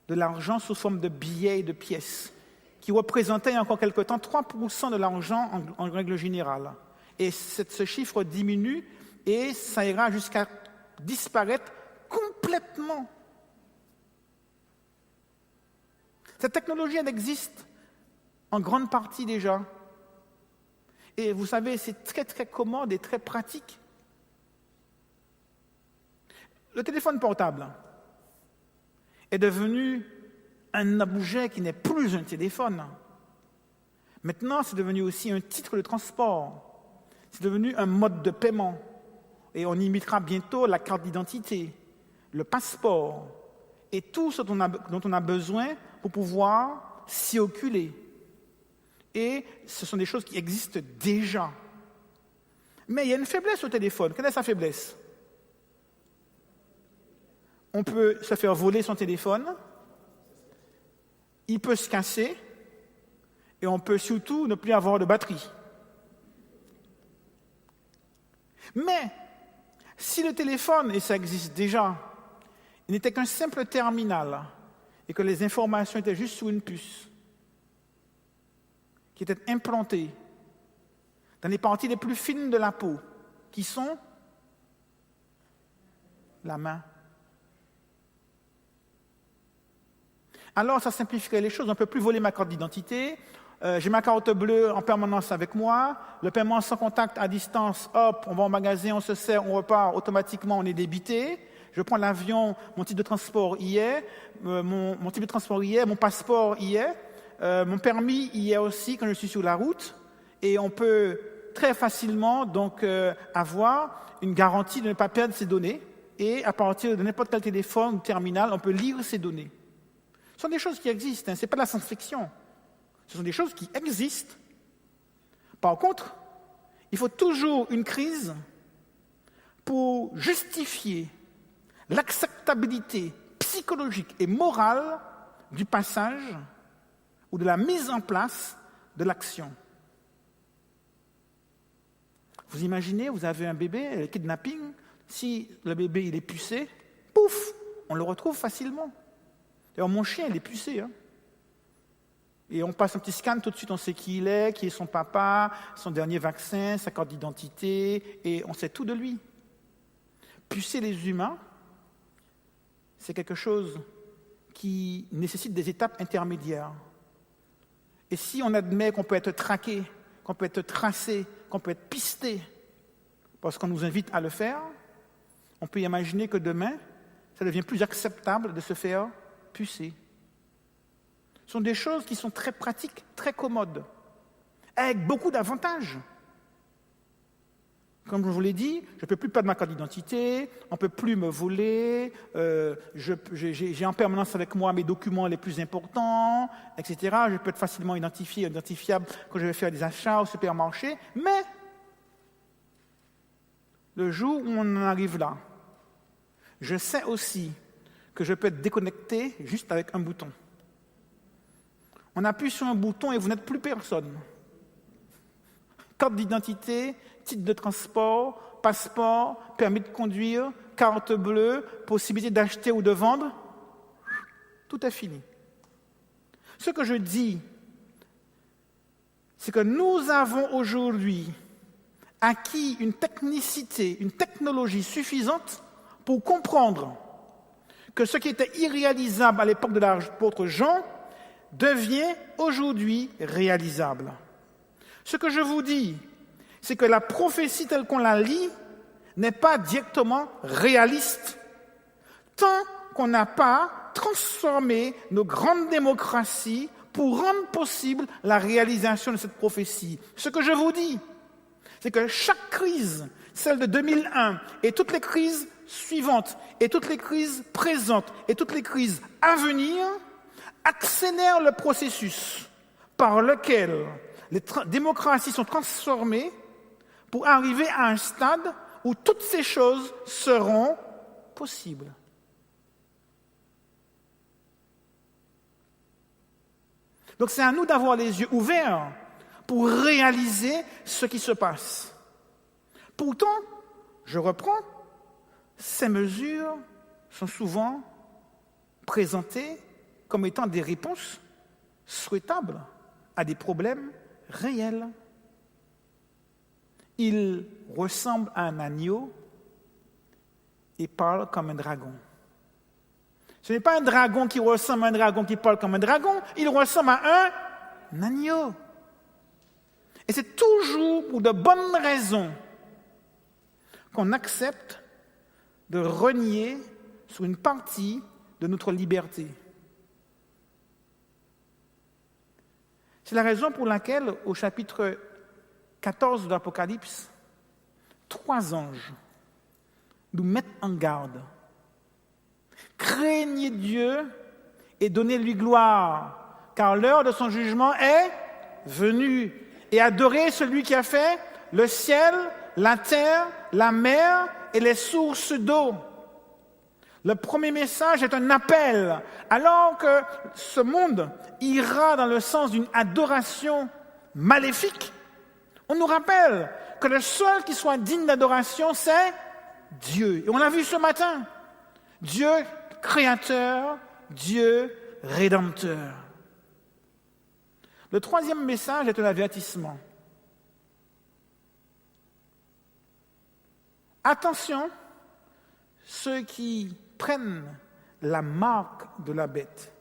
de l'argent sous forme de billets et de pièces, qui représentait il y a encore quelque temps 3% de l'argent en règle générale. Et ce chiffre diminue et ça ira jusqu'à disparaître complètement. Cette technologie, elle existe en grande partie déjà. Et vous savez, c'est très très commode et très pratique. Le téléphone portable est devenu un objet qui n'est plus un téléphone. Maintenant, c'est devenu aussi un titre de transport. C'est devenu un mode de paiement. Et on y mettra bientôt la carte d'identité, le passeport et tout ce dont on a besoin pour pouvoir circuler. Et ce sont des choses qui existent déjà. Mais il y a une faiblesse au téléphone. Quelle est sa faiblesse? On peut se faire voler son téléphone, il peut se casser, et on peut surtout ne plus avoir de batterie. Mais, si le téléphone, et ça existe déjà, il n'était qu'un simple terminal, et que les informations étaient juste sur une puce, qui était implantée dans les parties les plus fines de la peau, qui sont la main. Alors, ça simplifierait les choses. On ne peut plus voler ma carte d'identité. J'ai ma carte bleue en permanence avec moi. Le paiement sans contact à distance, hop, on va au magasin, on se sert, on repart, automatiquement on est débité. Je prends l'avion, mon type de transport y est, mon type de transport y est, mon passeport y est, mon permis y est aussi quand je suis sur la route. Et on peut très facilement donc avoir une garantie de ne pas perdre ces données. Et à partir de n'importe quel téléphone ou terminal, on peut lire ces données. Ce sont des choses qui existent, ce n'est pas de la science-fiction. Ce sont des choses qui existent. Par contre, il faut toujours une crise pour justifier l'acceptabilité psychologique et morale du passage ou de la mise en place de l'action. Vous imaginez, vous avez un bébé, le kidnapping, si le bébé il est pucé, pouf, on le retrouve facilement. D'ailleurs, mon chien, il est pucé. Et on passe un petit scan, tout de suite on sait qui il est, qui est son papa, son dernier vaccin, sa carte d'identité, et on sait tout de lui. Pucer les humains, c'est quelque chose qui nécessite des étapes intermédiaires. Et si on admet qu'on peut être traqué, qu'on peut être tracé, qu'on peut être pisté, parce qu'on nous invite à le faire, on peut imaginer que demain, ça devient plus acceptable de se faire pucer. Ce sont des choses qui sont très pratiques, très commodes, avec beaucoup d'avantages. Comme je vous l'ai dit, je ne peux plus perdre ma carte d'identité, on ne peut plus me voler, j'ai en permanence avec moi mes documents les plus importants, etc. Je peux être facilement identifiable quand je vais faire des achats au supermarché. Mais le jour où on en arrive là, je sais aussi que je peux être déconnecté juste avec un bouton. On appuie sur un bouton et vous n'êtes plus personne. Carte d'identité, titre de transport, passeport, permis de conduire, carte bleue, possibilité d'acheter ou de vendre, tout est fini. Ce que je dis, c'est que nous avons aujourd'hui acquis une technicité, une technologie suffisante pour comprendre que ce qui était irréalisable à l'époque de l'apôtre Jean devient aujourd'hui réalisable. Ce que je vous dis, c'est que la prophétie telle qu'on la lit n'est pas directement réaliste tant qu'on n'a pas transformé nos grandes démocraties pour rendre possible la réalisation de cette prophétie. Ce que je vous dis, c'est que chaque crise, celle de 2001 et toutes les crises suivantes et toutes les crises présentes et toutes les crises à venir accélèrent le processus par lequel les démocraties sont transformées pour arriver à un stade où toutes ces choses seront possibles. Donc c'est à nous d'avoir les yeux ouverts pour réaliser ce qui se passe. Pourtant, je reprends, ces mesures sont souvent présentées comme étant des réponses souhaitables à des problèmes réels. Il ressemble à un agneau et parle comme un dragon. Ce n'est pas un dragon qui ressemble à un dragon qui parle comme un dragon, il ressemble à un agneau. Et c'est toujours pour de bonnes raisons qu'on accepte de renier sur une partie de notre liberté. C'est la raison pour laquelle, au chapitre 14 de l'Apocalypse, 3 anges nous mettent en garde. Craignez Dieu et donnez-lui gloire, car l'heure de son jugement est venue. Et adorez celui qui a fait le ciel, la terre, la mer et les sources d'eau. Le premier message est un appel, alors que ce monde ira dans le sens d'une adoration maléfique. On nous rappelle que le seul qui soit digne d'adoration, c'est Dieu. Et on l'a vu ce matin. Dieu créateur, Dieu rédempteur. Le troisième message est un avertissement. Attention, ceux qui prennent la marque de la bête,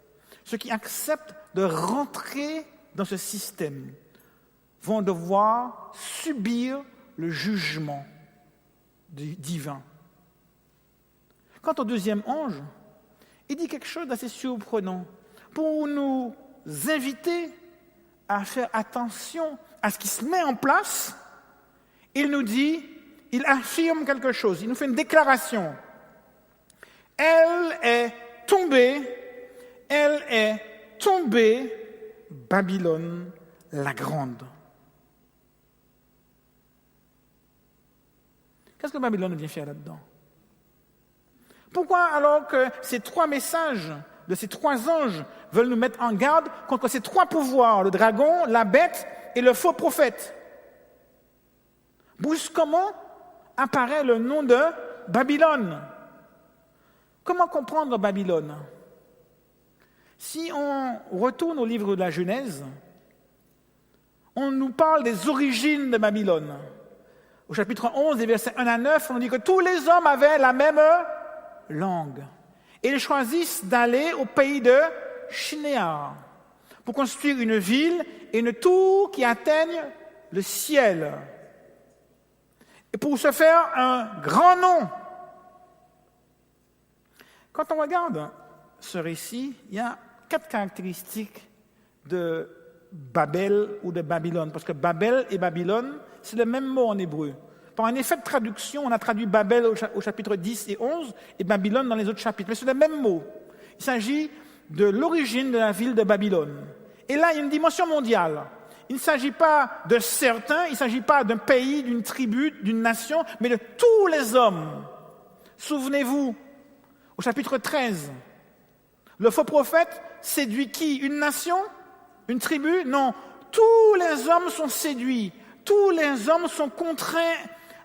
ceux qui acceptent de rentrer dans ce système, vont devoir subir le jugement divin. Quant au deuxième ange, il dit quelque chose d'assez surprenant pour nous inviter à faire attention à ce qui se met en place. Il nous dit, il affirme quelque chose, il nous fait une déclaration. Elle est tombée, Babylone la grande. Qu'est-ce que Babylone vient faire là-dedans? Pourquoi alors que ces trois messages de ces trois anges veulent nous mettre en garde contre ces trois pouvoirs, le dragon, la bête et le faux prophète? Brusquement apparaît le nom de Babylone. Comment comprendre Babylone? Si on retourne au livre de la Genèse, on nous parle des origines de Babylone. Au chapitre 11, des versets 1 à 9, on nous dit que tous les hommes avaient la même langue. Et ils choisissent d'aller au pays de Shinéar pour construire une ville et une tour qui atteigne le ciel. Et pour se faire un grand nom. Quand on regarde ce récit, il y a 4 caractéristiques de Babel ou de Babylone. Parce que Babel et Babylone, c'est le même mot en hébreu. Par un effet de traduction, on a traduit Babel au chapitre 10 et 11 et Babylone dans les autres chapitres. Mais c'est le même mot. Il s'agit de l'origine de la ville de Babylone. Et là, il y a une dimension mondiale. Il ne s'agit pas de certains, il ne s'agit pas d'un pays, d'une tribu, d'une nation, mais de tous les hommes. Souvenez-vous, au chapitre 13, le faux prophète séduit qui? Une nation? Une tribu? Non. Tous les hommes sont séduits. Tous les hommes sont contraints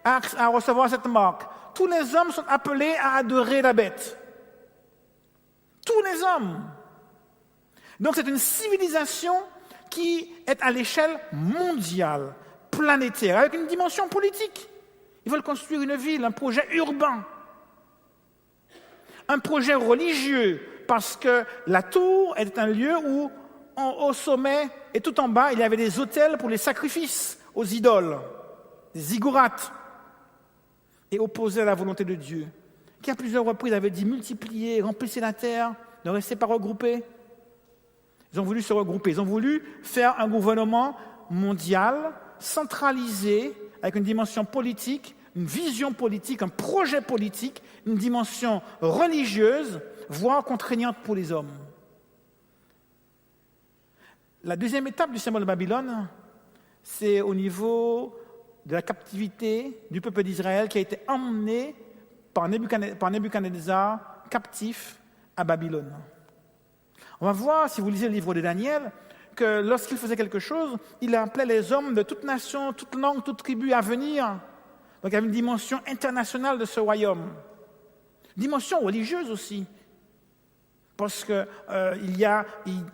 à recevoir cette marque. Tous les hommes sont appelés à adorer la bête. Tous les hommes. Donc c'est une civilisation qui est à l'échelle mondiale, planétaire, avec une dimension politique. Ils veulent construire une ville, un projet urbain, un projet religieux, parce que la tour est un lieu où, au sommet et tout en bas, il y avait des autels pour les sacrifices aux idoles, des ziggourats, et opposés à la volonté de Dieu, qui à plusieurs reprises avait dit multipliez, remplissez la terre, ne restez pas regroupés. Ils ont voulu se regrouper, ils ont voulu faire un gouvernement mondial, centralisé, avec une dimension politique, une vision politique, un projet politique, une dimension religieuse, voire contraignante pour les hommes. La deuxième étape du symbole de Babylone, c'est au niveau de la captivité du peuple d'Israël qui a été emmené par Nebuchadnezzar captif à Babylone. On va voir, si vous lisez le livre de Daniel, que lorsqu'il faisait quelque chose, il appelait les hommes de toute nation, toute langue, toute tribu à venir. Donc il y avait une dimension internationale de ce royaume. Dimension religieuse aussi. Parce qu'il y a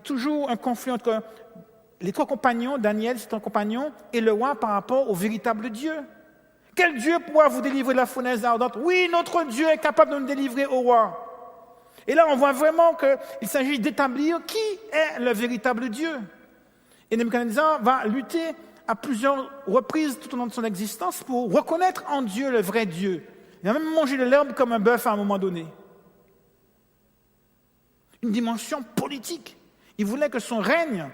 toujours un conflit entre les trois compagnons, Daniel, c'est un compagnon, et le roi par rapport au véritable Dieu. Quel Dieu pourra vous délivrer de la fournaise ardente? Oui, notre Dieu est capable de nous délivrer au roi. Et là, on voit vraiment qu'il s'agit d'établir qui est le véritable Dieu. Et Nebuchadnezzar va lutter à plusieurs reprises tout au long de son existence pour reconnaître en Dieu le vrai Dieu. Il a même mangé de l'herbe comme un bœuf à un moment donné. Une dimension politique. Il voulait que son règne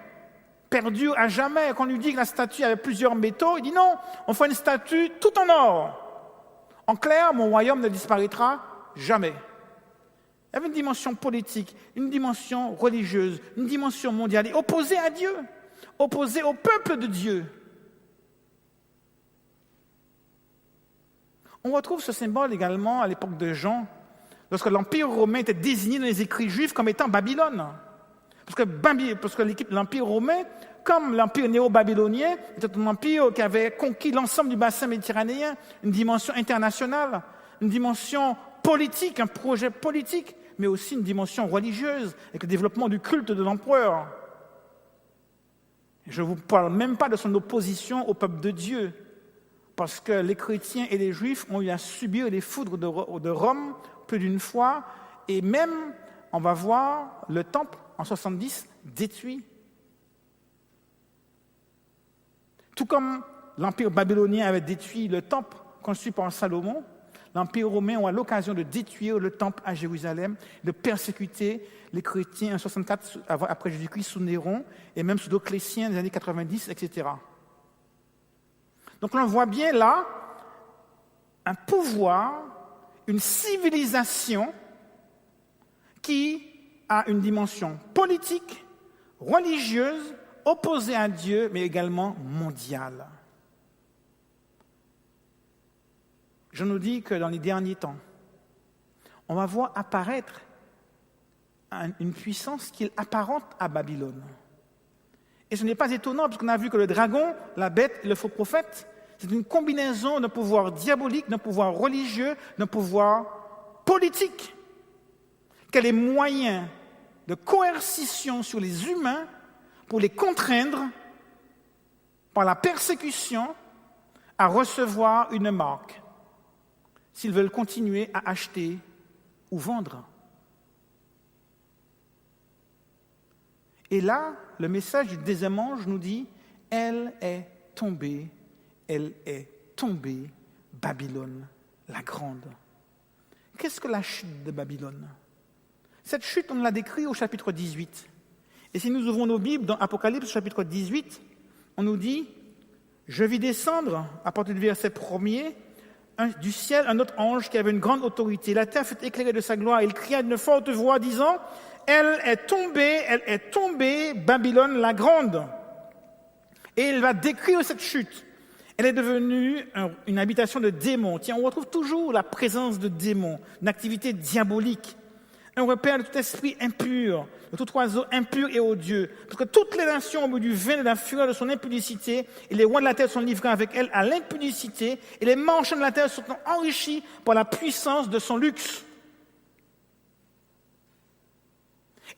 perdure à jamais. Quand on lui dit que la statue avait plusieurs métaux, il dit non, on fait une statue tout en or. En clair, mon royaume ne disparaîtra jamais. Il y avait une dimension politique, une dimension religieuse, une dimension mondiale, et opposée à Dieu, opposée au peuple de Dieu. On retrouve ce symbole également à l'époque de Jean, lorsque l'Empire romain était désigné dans les écrits juifs comme étant Babylone. Parce que l'Empire romain, comme l'Empire néo-babylonien, était un empire qui avait conquis l'ensemble du bassin méditerranéen, une dimension internationale, une dimension politique, un projet politique, mais aussi une dimension religieuse, avec le développement du culte de l'empereur. Je ne vous parle même pas de son opposition au peuple de Dieu, parce que les chrétiens et les juifs ont eu à subir les foudres de Rome plus d'une fois, et même, on va voir, le temple, en 70, détruit. Tout comme l'Empire babylonien avait détruit le temple construit par Salomon, l'Empire romain ont à l'occasion de détruire le temple à Jérusalem, de persécuter les chrétiens en 64 après Jésus-Christ sous Néron et même sous Dioclétien des années 90, etc. Donc on voit bien là un pouvoir, une civilisation qui a une dimension politique, religieuse, opposée à Dieu, mais également mondiale. Je nous dis que dans les derniers temps, on va voir apparaître une puissance qui est apparente à Babylone. Et ce n'est pas étonnant, parce qu'on a vu que le dragon, la bête et le faux prophète, c'est une combinaison d'un pouvoir diabolique, d'un pouvoir religieux, d'un pouvoir politique, qui a les moyens de coercition sur les humains pour les contraindre par la persécution à recevoir une marque, s'ils veulent continuer à acheter ou vendre. Et là, le message du deuxième ange nous dit « Elle est tombée, Babylone, la grande. » Qu'est-ce que la chute de Babylone ? Cette chute, on l'a décrite au chapitre 18. Et si nous ouvrons nos Bibles dans Apocalypse chapitre 18, on nous dit « Je vis descendre, à partir du verset 1er, du ciel un autre ange qui avait une grande autorité. La terre fut éclairée de sa gloire. Il cria d'une forte voix, disant « Elle est tombée, Babylone la grande. » Et il va décrire cette chute. Elle est devenue une habitation de démons. Tiens, on retrouve toujours la présence de démons, une activité diabolique, un repère de tout esprit impur, de tout oiseau impur et odieux. Parce que toutes les nations ont bu du vin et de la fureur de son impudicité, et les rois de la terre sont livrés avec elle à l'impudicité, et les marchands de la terre sont enrichis par la puissance de son luxe.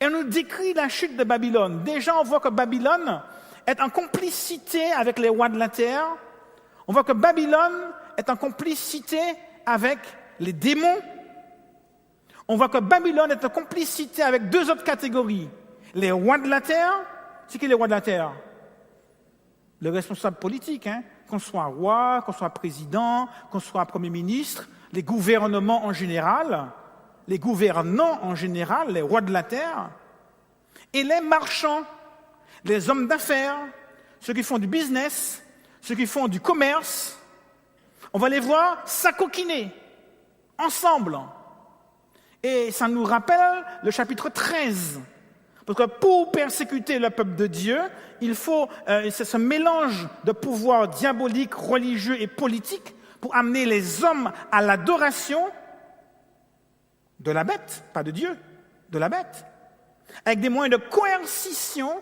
Et on nous décrit la chute de Babylone. Déjà, on voit que Babylone est en complicité avec les rois de la terre. On voit que Babylone est en complicité avec les démons. On voit que Babylone est en complicité avec deux autres catégories. Les rois de la terre. C'est qui les rois de la terre ? Les responsables politiques, qu'on soit roi, qu'on soit président, qu'on soit premier ministre, les gouvernements en général, les gouvernants en général, les rois de la terre, et les marchands, les hommes d'affaires, ceux qui font du business, ceux qui font du commerce. On va les voir s'acoquiner ensemble. Et ça nous rappelle le chapitre 13. Parce que pour persécuter le peuple de Dieu, il faut ce mélange de pouvoirs diaboliques, religieux et politiques pour amener les hommes à l'adoration de la bête, pas de Dieu, de la bête, avec des moyens de coercition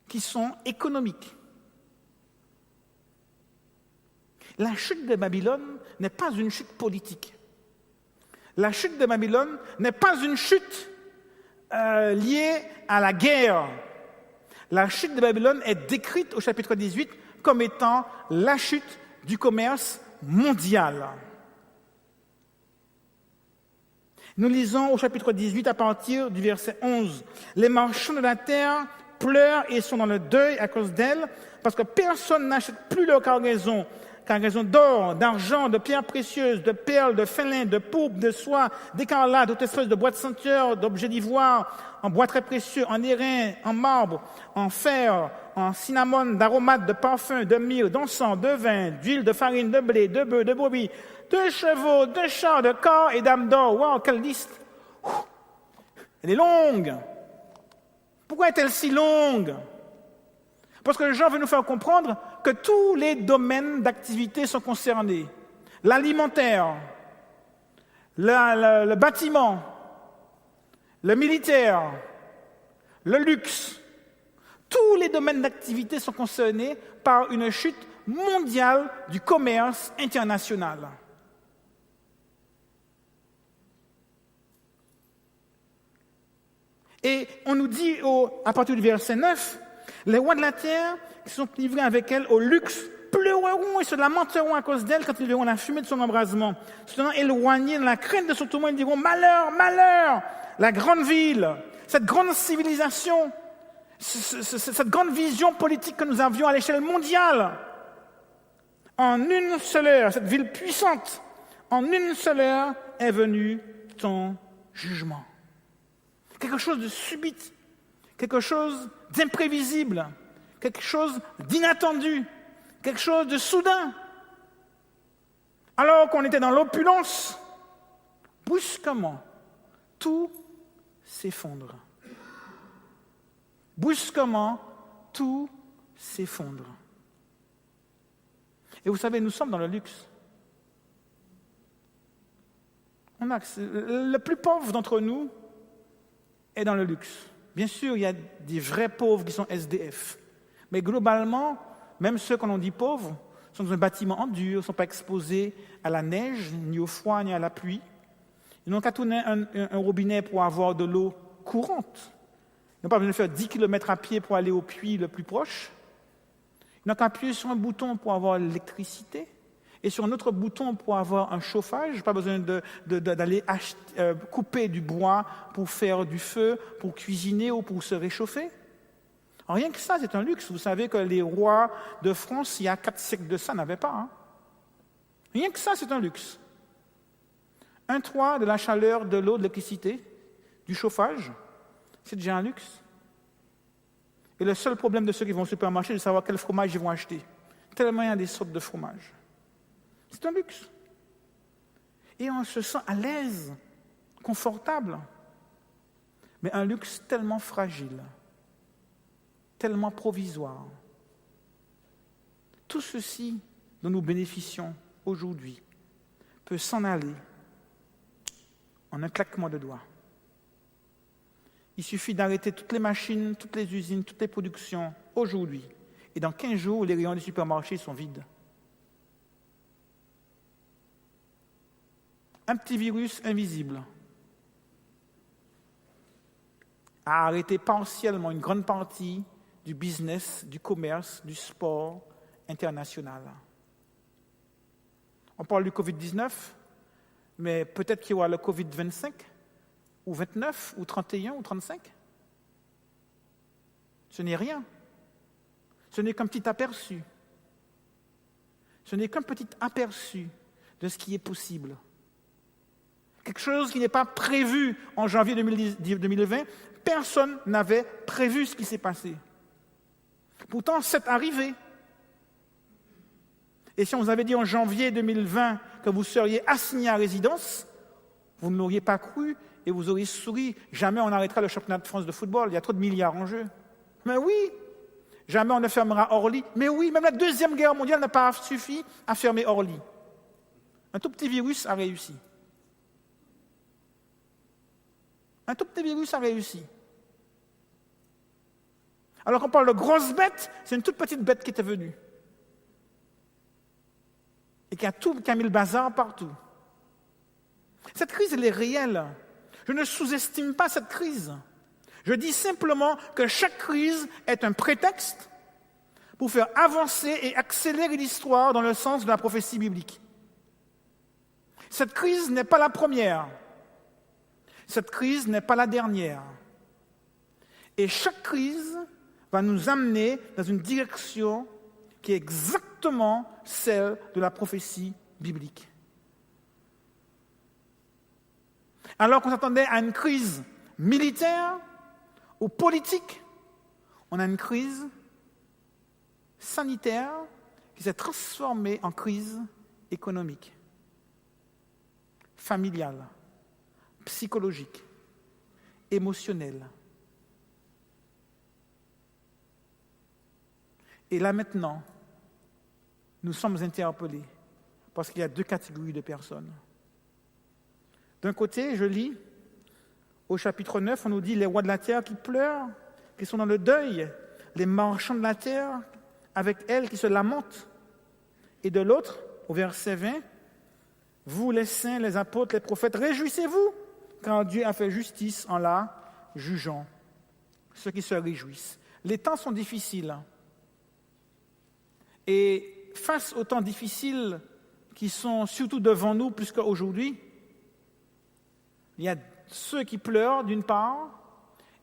qui sont économiques. La chute de Babylone n'est pas une chute politique. La chute de Babylone n'est pas une chute liée à la guerre. La chute de Babylone est décrite au chapitre 18 comme étant la chute du commerce mondial. Nous lisons au chapitre 18 à partir du verset 11. « Les marchands de la terre pleurent et sont dans le deuil à cause d'elle, parce que personne n'achète plus leur cargaison d'or, d'argent, de pierres précieuses, de perles, de fin lin, de pourpre, de soie, d'écarlate, toute espèce de bois de ceinture, d'objets d'ivoire, en bois très précieux, en airain, en marbre, en fer, en cinnamone, d'aromates, de parfums, de myrrhe, d'encens, de vin, d'huile, de farine, de blé, de bœufs, de brebis, de chevaux, de chars, de corps et d'âmes d'or. Wow, quelle liste! Elle est longue. Pourquoi est-elle si longue? Parce que Jean veut nous faire comprendre que tous les domaines d'activité sont concernés. L'alimentaire, le bâtiment, le militaire, le luxe. Tous les domaines d'activité sont concernés par une chute mondiale du commerce international. Et on nous dit à partir du verset 9, les rois de la terre qui sont livrés avec elle au luxe pleureront et se lamenteront à cause d'elle quand ils verront la fumée de son embrasement. Se tenant éloignés dans la crainte de son tourment, ils diront « Malheur, malheur !» La grande ville, cette grande civilisation, cette grande vision politique que nous avions à l'échelle mondiale, En une seule heure, cette ville puissante, en une seule heure est venu ton jugement. Quelque chose de subite, quelque chose d'imprévisible, quelque chose d'inattendu, quelque chose de soudain. Alors qu'on était dans l'opulence, brusquement, tout s'effondre. Brusquement, tout s'effondre. Et vous savez, nous sommes dans le luxe. Le plus pauvre d'entre nous est dans le luxe. Bien sûr, il y a des vrais pauvres qui sont SDF. Mais globalement, même ceux qu'on dit pauvres sont dans un bâtiment en dur, ne sont pas exposés à la neige, ni au froid, ni à la pluie. Ils n'ont qu'à tourner un robinet pour avoir de l'eau courante. Ils n'ont pas besoin de faire 10 km à pied pour aller au puits le plus proche. Ils n'ont qu'à appuyer sur un bouton pour avoir l'électricité et sur un autre bouton pour avoir un chauffage. Pas besoin d'aller couper du bois pour faire du feu, pour cuisiner ou pour se réchauffer. Alors, rien que ça, c'est un luxe. Vous savez que les rois de France, il y a 4 siècles de ça, n'avaient pas. Rien que ça, c'est un luxe. Un toit, de la chaleur, de l'eau, de l'électricité, du chauffage, c'est déjà un luxe. Et le seul problème de ceux qui vont au supermarché, c'est de savoir quel fromage ils vont acheter. Tellement il y a des sortes de fromages. C'est un luxe. Et on se sent à l'aise, confortable. Mais un luxe tellement fragile, tellement provisoire. Tout ceci dont nous bénéficions aujourd'hui peut s'en aller en un claquement de doigts. Il suffit d'arrêter toutes les machines, toutes les usines, toutes les productions aujourd'hui. Et dans 15 jours, les rayons des supermarchés sont vides. Un petit virus invisible a arrêté partiellement une grande partie du business, du commerce, du sport international. On parle du Covid-19, mais peut-être qu'il y aura le Covid-25, ou 29, ou 31, ou 35. Ce n'est rien. Ce n'est qu'un petit aperçu. Ce n'est qu'un petit aperçu de ce qui est possible. Quelque chose qui n'est pas prévu en janvier 2020. Personne n'avait prévu ce qui s'est passé. Pourtant, c'est arrivé. Et si on vous avait dit en janvier 2020 que vous seriez assigné à résidence, vous ne l'auriez pas cru et vous auriez souri. Jamais on arrêtera le championnat de France de football, il y a trop de milliards en jeu. Mais oui, jamais on ne fermera Orly. Mais oui, même la Deuxième Guerre mondiale n'a pas suffi à fermer Orly. Un tout petit virus a réussi. Un tout petit virus a réussi. Alors qu'on parle de grosses bêtes, c'est une toute petite bête qui était venue. Et qui a mis le bazar partout. Cette crise, elle est réelle. Je ne sous-estime pas cette crise. Je dis simplement que chaque crise est un prétexte pour faire avancer et accélérer l'histoire dans le sens de la prophétie biblique. Cette crise n'est pas la première. Cette crise n'est pas la dernière. Et chaque crise va nous amener dans une direction qui est exactement celle de la prophétie biblique. Alors qu'on s'attendait à une crise militaire ou politique, on a une crise sanitaire qui s'est transformée en crise économique, familiale, psychologique, émotionnelle. Et là maintenant, nous sommes interpellés parce qu'il y a 2 catégories de personnes. D'un côté, je lis, au chapitre 9, on nous dit les rois de la terre qui pleurent, qui sont dans le deuil, les marchands de la terre avec elles qui se lamentent. Et de l'autre, au verset 20, vous les saints, les apôtres, les prophètes, réjouissez-vous, car Dieu a fait justice en la jugeant ceux qui se réjouissent. Les temps sont difficiles. Et face aux temps difficiles qui sont surtout devant nous plus qu'aujourd'hui, il y a ceux qui pleurent d'une part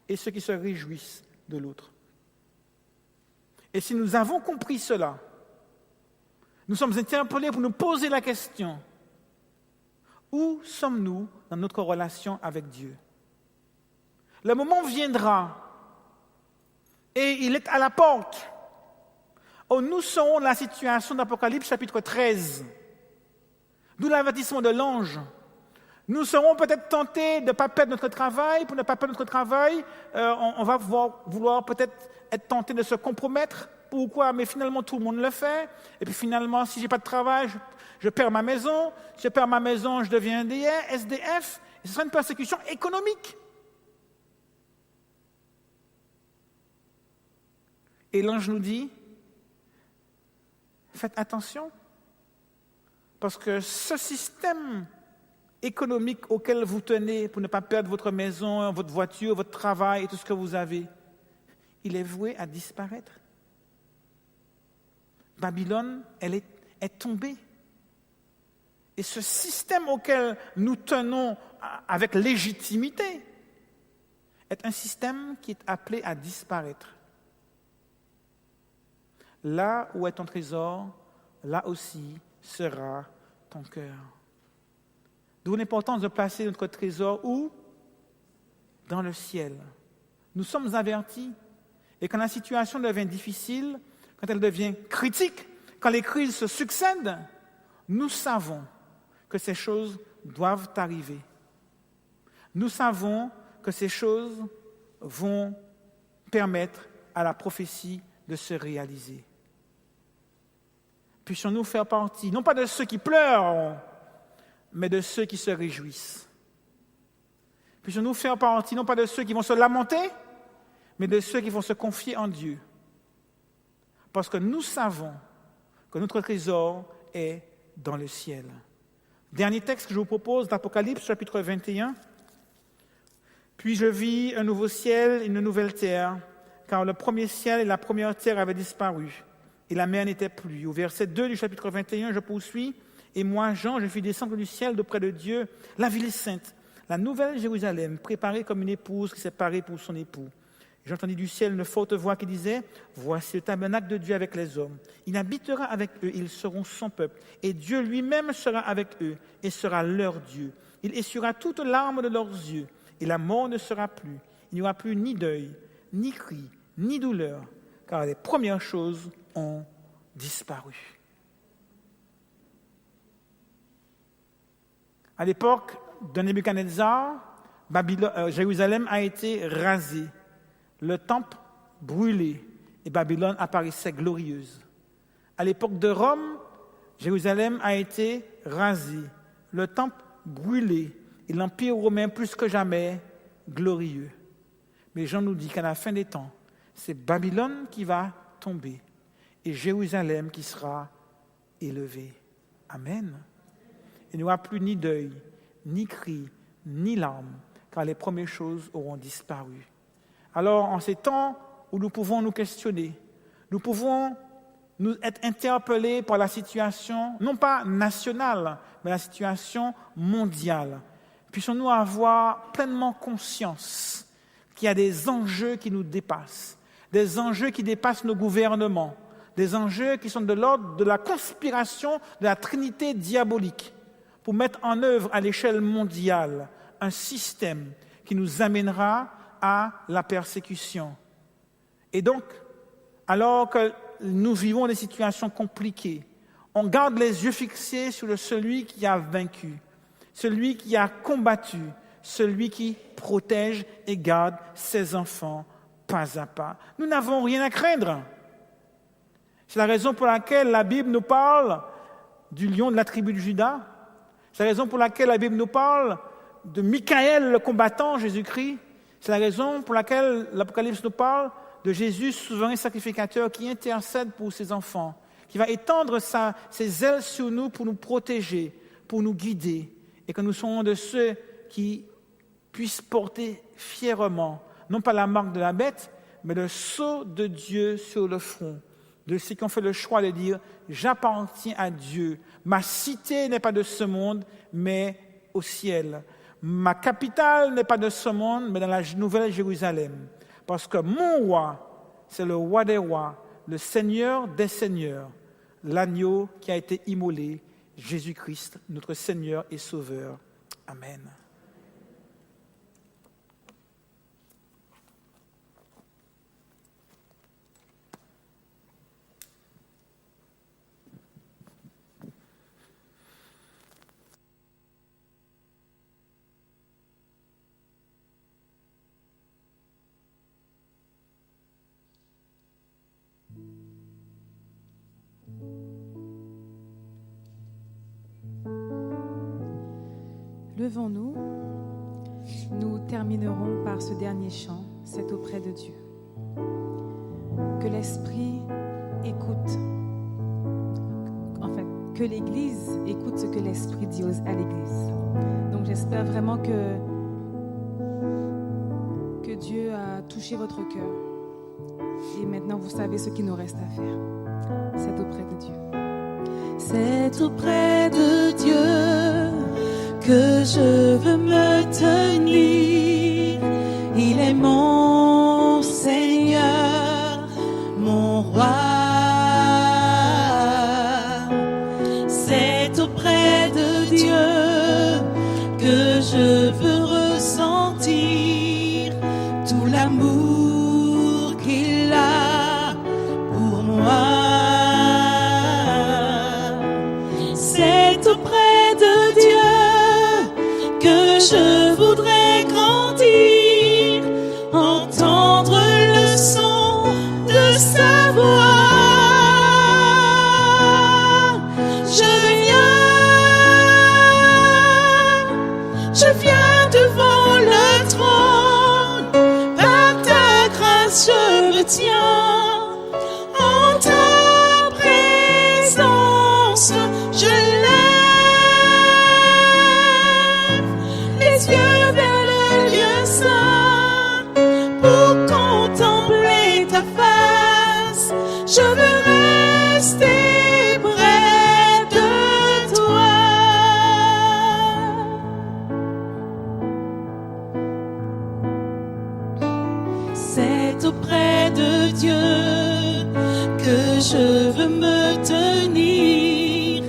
et ceux qui se réjouissent de l'autre. Et si nous avons compris cela, Nous sommes interpellés pour nous poser la question, où sommes-nous dans notre relation avec Dieu? Le moment viendra, et il est à la porte, où nous serons dans la situation d'Apocalypse chapitre 13, d'où l'avertissement de l'ange. Nous serons peut-être tentés de ne pas perdre notre travail. Pour ne pas perdre notre travail, on va vouloir peut-être être tenté de se compromettre. Pourquoi? Mais finalement, tout le monde le fait. Et puis finalement, si je n'ai pas de travail, je perds ma maison. Si je perds ma maison, je deviens SDF. Et ce sera une persécution économique. Et l'ange nous dit, faites attention, parce que ce système économique auquel vous tenez pour ne pas perdre votre maison, votre voiture, votre travail et tout ce que vous avez, il est voué à disparaître. Babylone, elle est tombée. Et ce système auquel nous tenons avec légitimité est un système qui est appelé à disparaître. Là où est ton trésor, là aussi sera ton cœur. D'où l'importance de placer notre trésor où? Dans le ciel. Nous sommes avertis. Et quand la situation devient difficile, quand elle devient critique, quand les crises se succèdent, nous savons que ces choses doivent arriver. Nous savons que ces choses vont permettre à la prophétie de se réaliser. Puissions-nous faire partie, non pas de ceux qui pleurent, mais de ceux qui se réjouissent. Puissions-nous faire partie, non pas de ceux qui vont se lamenter, mais de ceux qui vont se confier en Dieu. Parce que nous savons que notre trésor est dans le ciel. Dernier texte que je vous propose, d'Apocalypse, chapitre 21. Puis je vis un nouveau ciel et une nouvelle terre, car le premier ciel et la première terre avaient disparu, et la mer n'était plus. Au verset 2 du chapitre 21, je poursuis. Et moi, Jean, je fis descendre du ciel d'auprès de Dieu la ville sainte, la nouvelle Jérusalem, préparée comme une épouse qui s'est parée pour son époux. J'entendis du ciel une forte voix qui disait, « Voici le tabernacle de Dieu avec les hommes. Il habitera avec eux, ils seront son peuple. Et Dieu lui-même sera avec eux et sera leur Dieu. Il essuiera toute larme de leurs yeux, et la mort ne sera plus. Il n'y aura plus ni deuil, ni cri, ni douleur, car les premières choses ont disparu. » À l'époque de Nebuchadnezzar, Jérusalem a été rasée, le temple brûlé, et Babylone apparaissait glorieuse. À l'époque de Rome, Jérusalem a été rasée, le temple brûlé, et l'Empire romain plus que jamais glorieux. Mais Jean nous dit qu'à la fin des temps, c'est Babylone qui va tomber, et Jérusalem qui sera élevée. Amen. Il n'y aura plus ni deuil, ni cri, ni larmes, car les premières choses auront disparu. Alors, en ces temps où nous pouvons nous questionner, nous pouvons nous être interpellés par la situation, non pas nationale, mais la situation mondiale. Puissions-nous avoir pleinement conscience qu'il y a des enjeux qui nous dépassent, des enjeux qui dépassent nos gouvernements, des enjeux qui sont de l'ordre de la conspiration de la Trinité diabolique, pour mettre en œuvre à l'échelle mondiale un système qui nous amènera à la persécution. Et donc, alors que nous vivons des situations compliquées, on garde les yeux fixés sur celui qui a vaincu, celui qui a combattu, celui qui protège et garde ses enfants pas à pas. Nous n'avons rien à craindre. C'est la raison pour laquelle la Bible nous parle du lion de la tribu de Juda. C'est la raison pour laquelle la Bible nous parle de Michaël, le combattant, Jésus-Christ. C'est la raison pour laquelle l'Apocalypse nous parle de Jésus, souverain sacrificateur, qui intercède pour ses enfants, qui va étendre ses ailes sur nous pour nous protéger, pour nous guider, et que nous soyons de ceux qui puissent porter fièrement, non pas la marque de la bête, mais le sceau de Dieu sur le front, de ceux qui ont fait le choix de dire « J'appartiens à Dieu. Ma cité n'est pas de ce monde, mais au ciel. Ma capitale n'est pas de ce monde, mais dans la nouvelle Jérusalem. Parce que mon roi, c'est le roi des rois, le Seigneur des seigneurs. l'agneau qui a été immolé, Jésus-Christ, notre Seigneur et Sauveur. Amen. Levons-nous, nous terminerons par ce dernier chant, c'est auprès de Dieu. Que l'Esprit écoute, que l'Église écoute ce que l'Esprit dit à l'Église. Donc j'espère vraiment que Dieu a touché votre cœur. Et maintenant vous savez ce qu'il nous reste à faire. C'est auprès de Dieu. C'est auprès de Dieu que je veux me tenir. Il est mon Seigneur, mon roi. C'est auprès de Dieu que je veux ressentir tout l'amour qu'il a pour moi. C'est auprès de Dieu que je voudrais grandir, entendre le son de sa voix. Je viens devant le trône, par ta grâce je me tiens, en ta présence je lève les yeux vers le lieu saint pour contempler ta face. Je veux rester près de toi. C'est auprès de Dieu que je veux me tenir.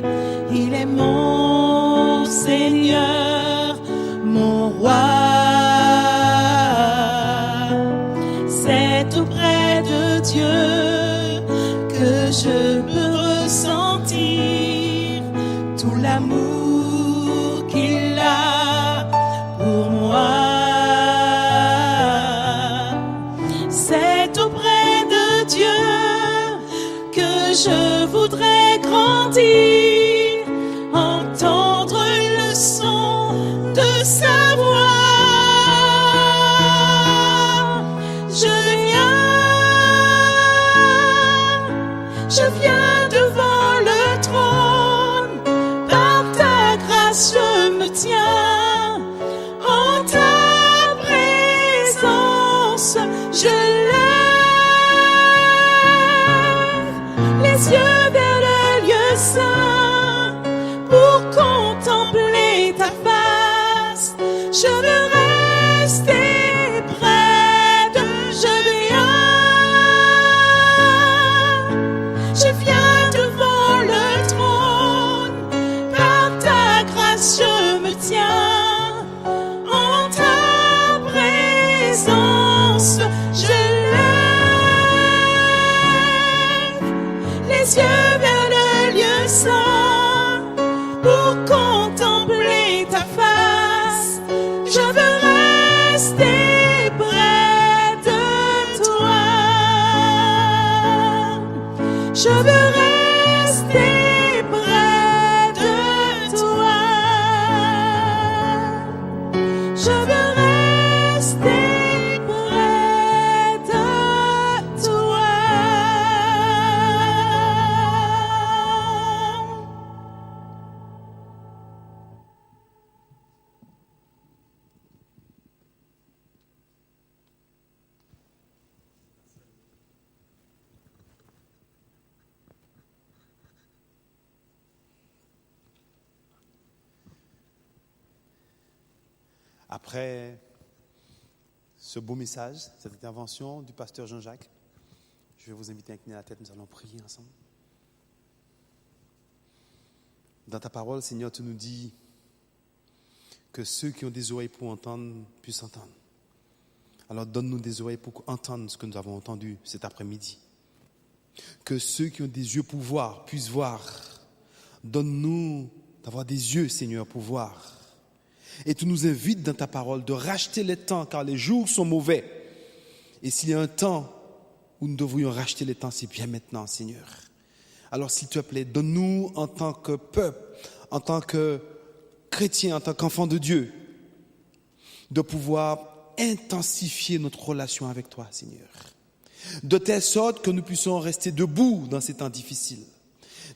Il est mon Seigneur, mon roi. C'est auprès de Dieu que je peux ressentir tout l'amour qu'il a pour moi. C'est auprès de Dieu que je voudrais grandir, entendre le son de sa voix. Je viens devant le trône, par ta grâce je me tiens, en ta présence je lève les yeux vers le lieu saint pour contempler ta face. Je veux rester près de je viens devant le trône, par ta grâce je me tiens, en ta présence je lève les yeux vers le lieu saint pour contempler ta face. Je veux rester près de toi. Je veux rester près de toi. Je veux rester près de toi. Après ce beau message, cette intervention du pasteur Jean-Jacques, je vais vous inviter à incliner la tête, nous allons prier ensemble. Dans ta parole, Seigneur, tu nous dis que ceux qui ont des oreilles pour entendre puissent entendre. Alors donne-nous des oreilles pour entendre ce que nous avons entendu cet après-midi. Que ceux qui ont des yeux pour voir puissent voir. Donne-nous d'avoir des yeux, Seigneur, pour voir. Et tu nous invites dans ta parole de racheter les temps, car les jours sont mauvais. Et s'il y a un temps où nous devrions racheter les temps, c'est bien maintenant, Seigneur. Alors s'il te plaît, donne-nous en tant que peuple, en tant que chrétien, en tant qu'enfant de Dieu, de pouvoir intensifier notre relation avec toi, Seigneur. De telle sorte que nous puissions rester debout dans ces temps difficiles.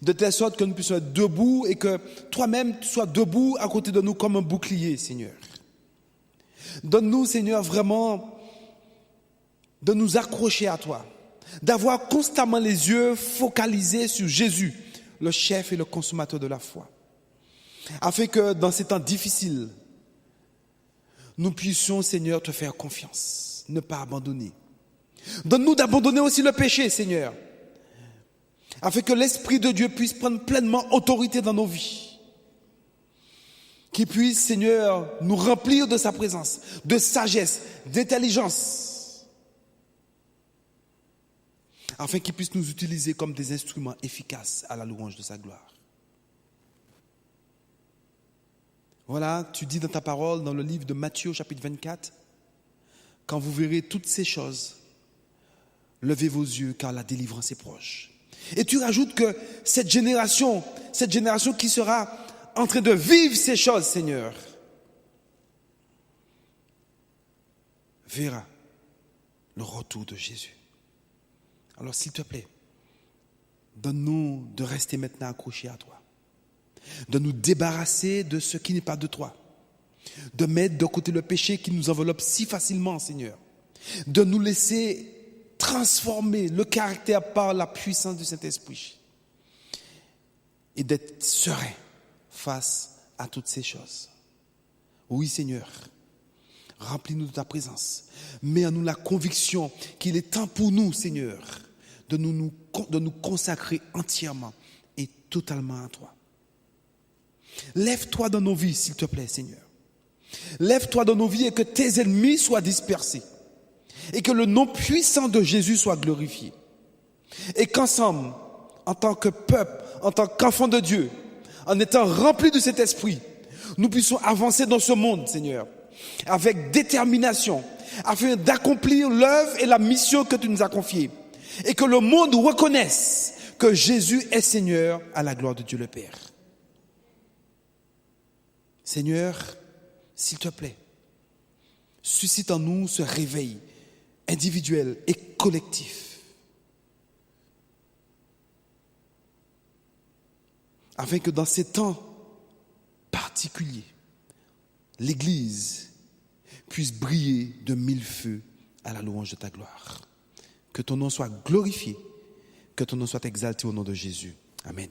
De telle sorte que nous puissions être debout et que toi-même tu sois debout à côté de nous comme un bouclier, Seigneur. Donne-nous, Seigneur, vraiment de nous accrocher à toi, d'avoir constamment les yeux focalisés sur Jésus, le chef et le consommateur de la foi. Afin que dans ces temps difficiles, nous puissions, Seigneur, te faire confiance, ne pas abandonner. Donne-nous d'abandonner aussi le péché, Seigneur, afin que l'Esprit de Dieu puisse prendre pleinement autorité dans nos vies. Qu'il puisse, Seigneur, nous remplir de sa présence, de sagesse, d'intelligence, afin qu'il puisse nous utiliser comme des instruments efficaces à la louange de sa gloire. Voilà, tu dis dans ta parole, dans le livre de Matthieu, chapitre 24, « Quand vous verrez toutes ces choses, levez vos yeux, car la délivrance est proche. » Et tu rajoutes que cette génération qui sera en train de vivre ces choses, Seigneur, verra le retour de Jésus. Alors, s'il te plaît, donne-nous de rester maintenant accrochés à toi, de nous débarrasser de ce qui n'est pas de toi, de mettre de côté le péché qui nous enveloppe si facilement, Seigneur, de nous laisser transformer le caractère par la puissance du Saint-Esprit et d'être serein face à toutes ces choses. Oui, Seigneur, remplis-nous de ta présence. Mets en nous la conviction qu'il est temps pour nous, Seigneur, de nous consacrer entièrement et totalement à toi. Lève-toi dans nos vies, s'il te plaît, Seigneur. Lève-toi dans nos vies et que tes ennemis soient dispersés. Et que le nom puissant de Jésus soit glorifié. Et qu'ensemble, en tant que peuple, en tant qu'enfants de Dieu, en étant remplis de cet esprit, nous puissions avancer dans ce monde, Seigneur, avec détermination, afin d'accomplir l'œuvre et la mission que tu nous as confiée. Et que le monde reconnaisse que Jésus est Seigneur à la gloire de Dieu le Père. Seigneur, s'il te plaît, suscite en nous ce réveil individuel et collectif, afin que dans ces temps particuliers, l'Église puisse briller de mille feux à la louange de ta gloire. Que ton nom soit glorifié, que ton nom soit exalté au nom de Jésus. Amen.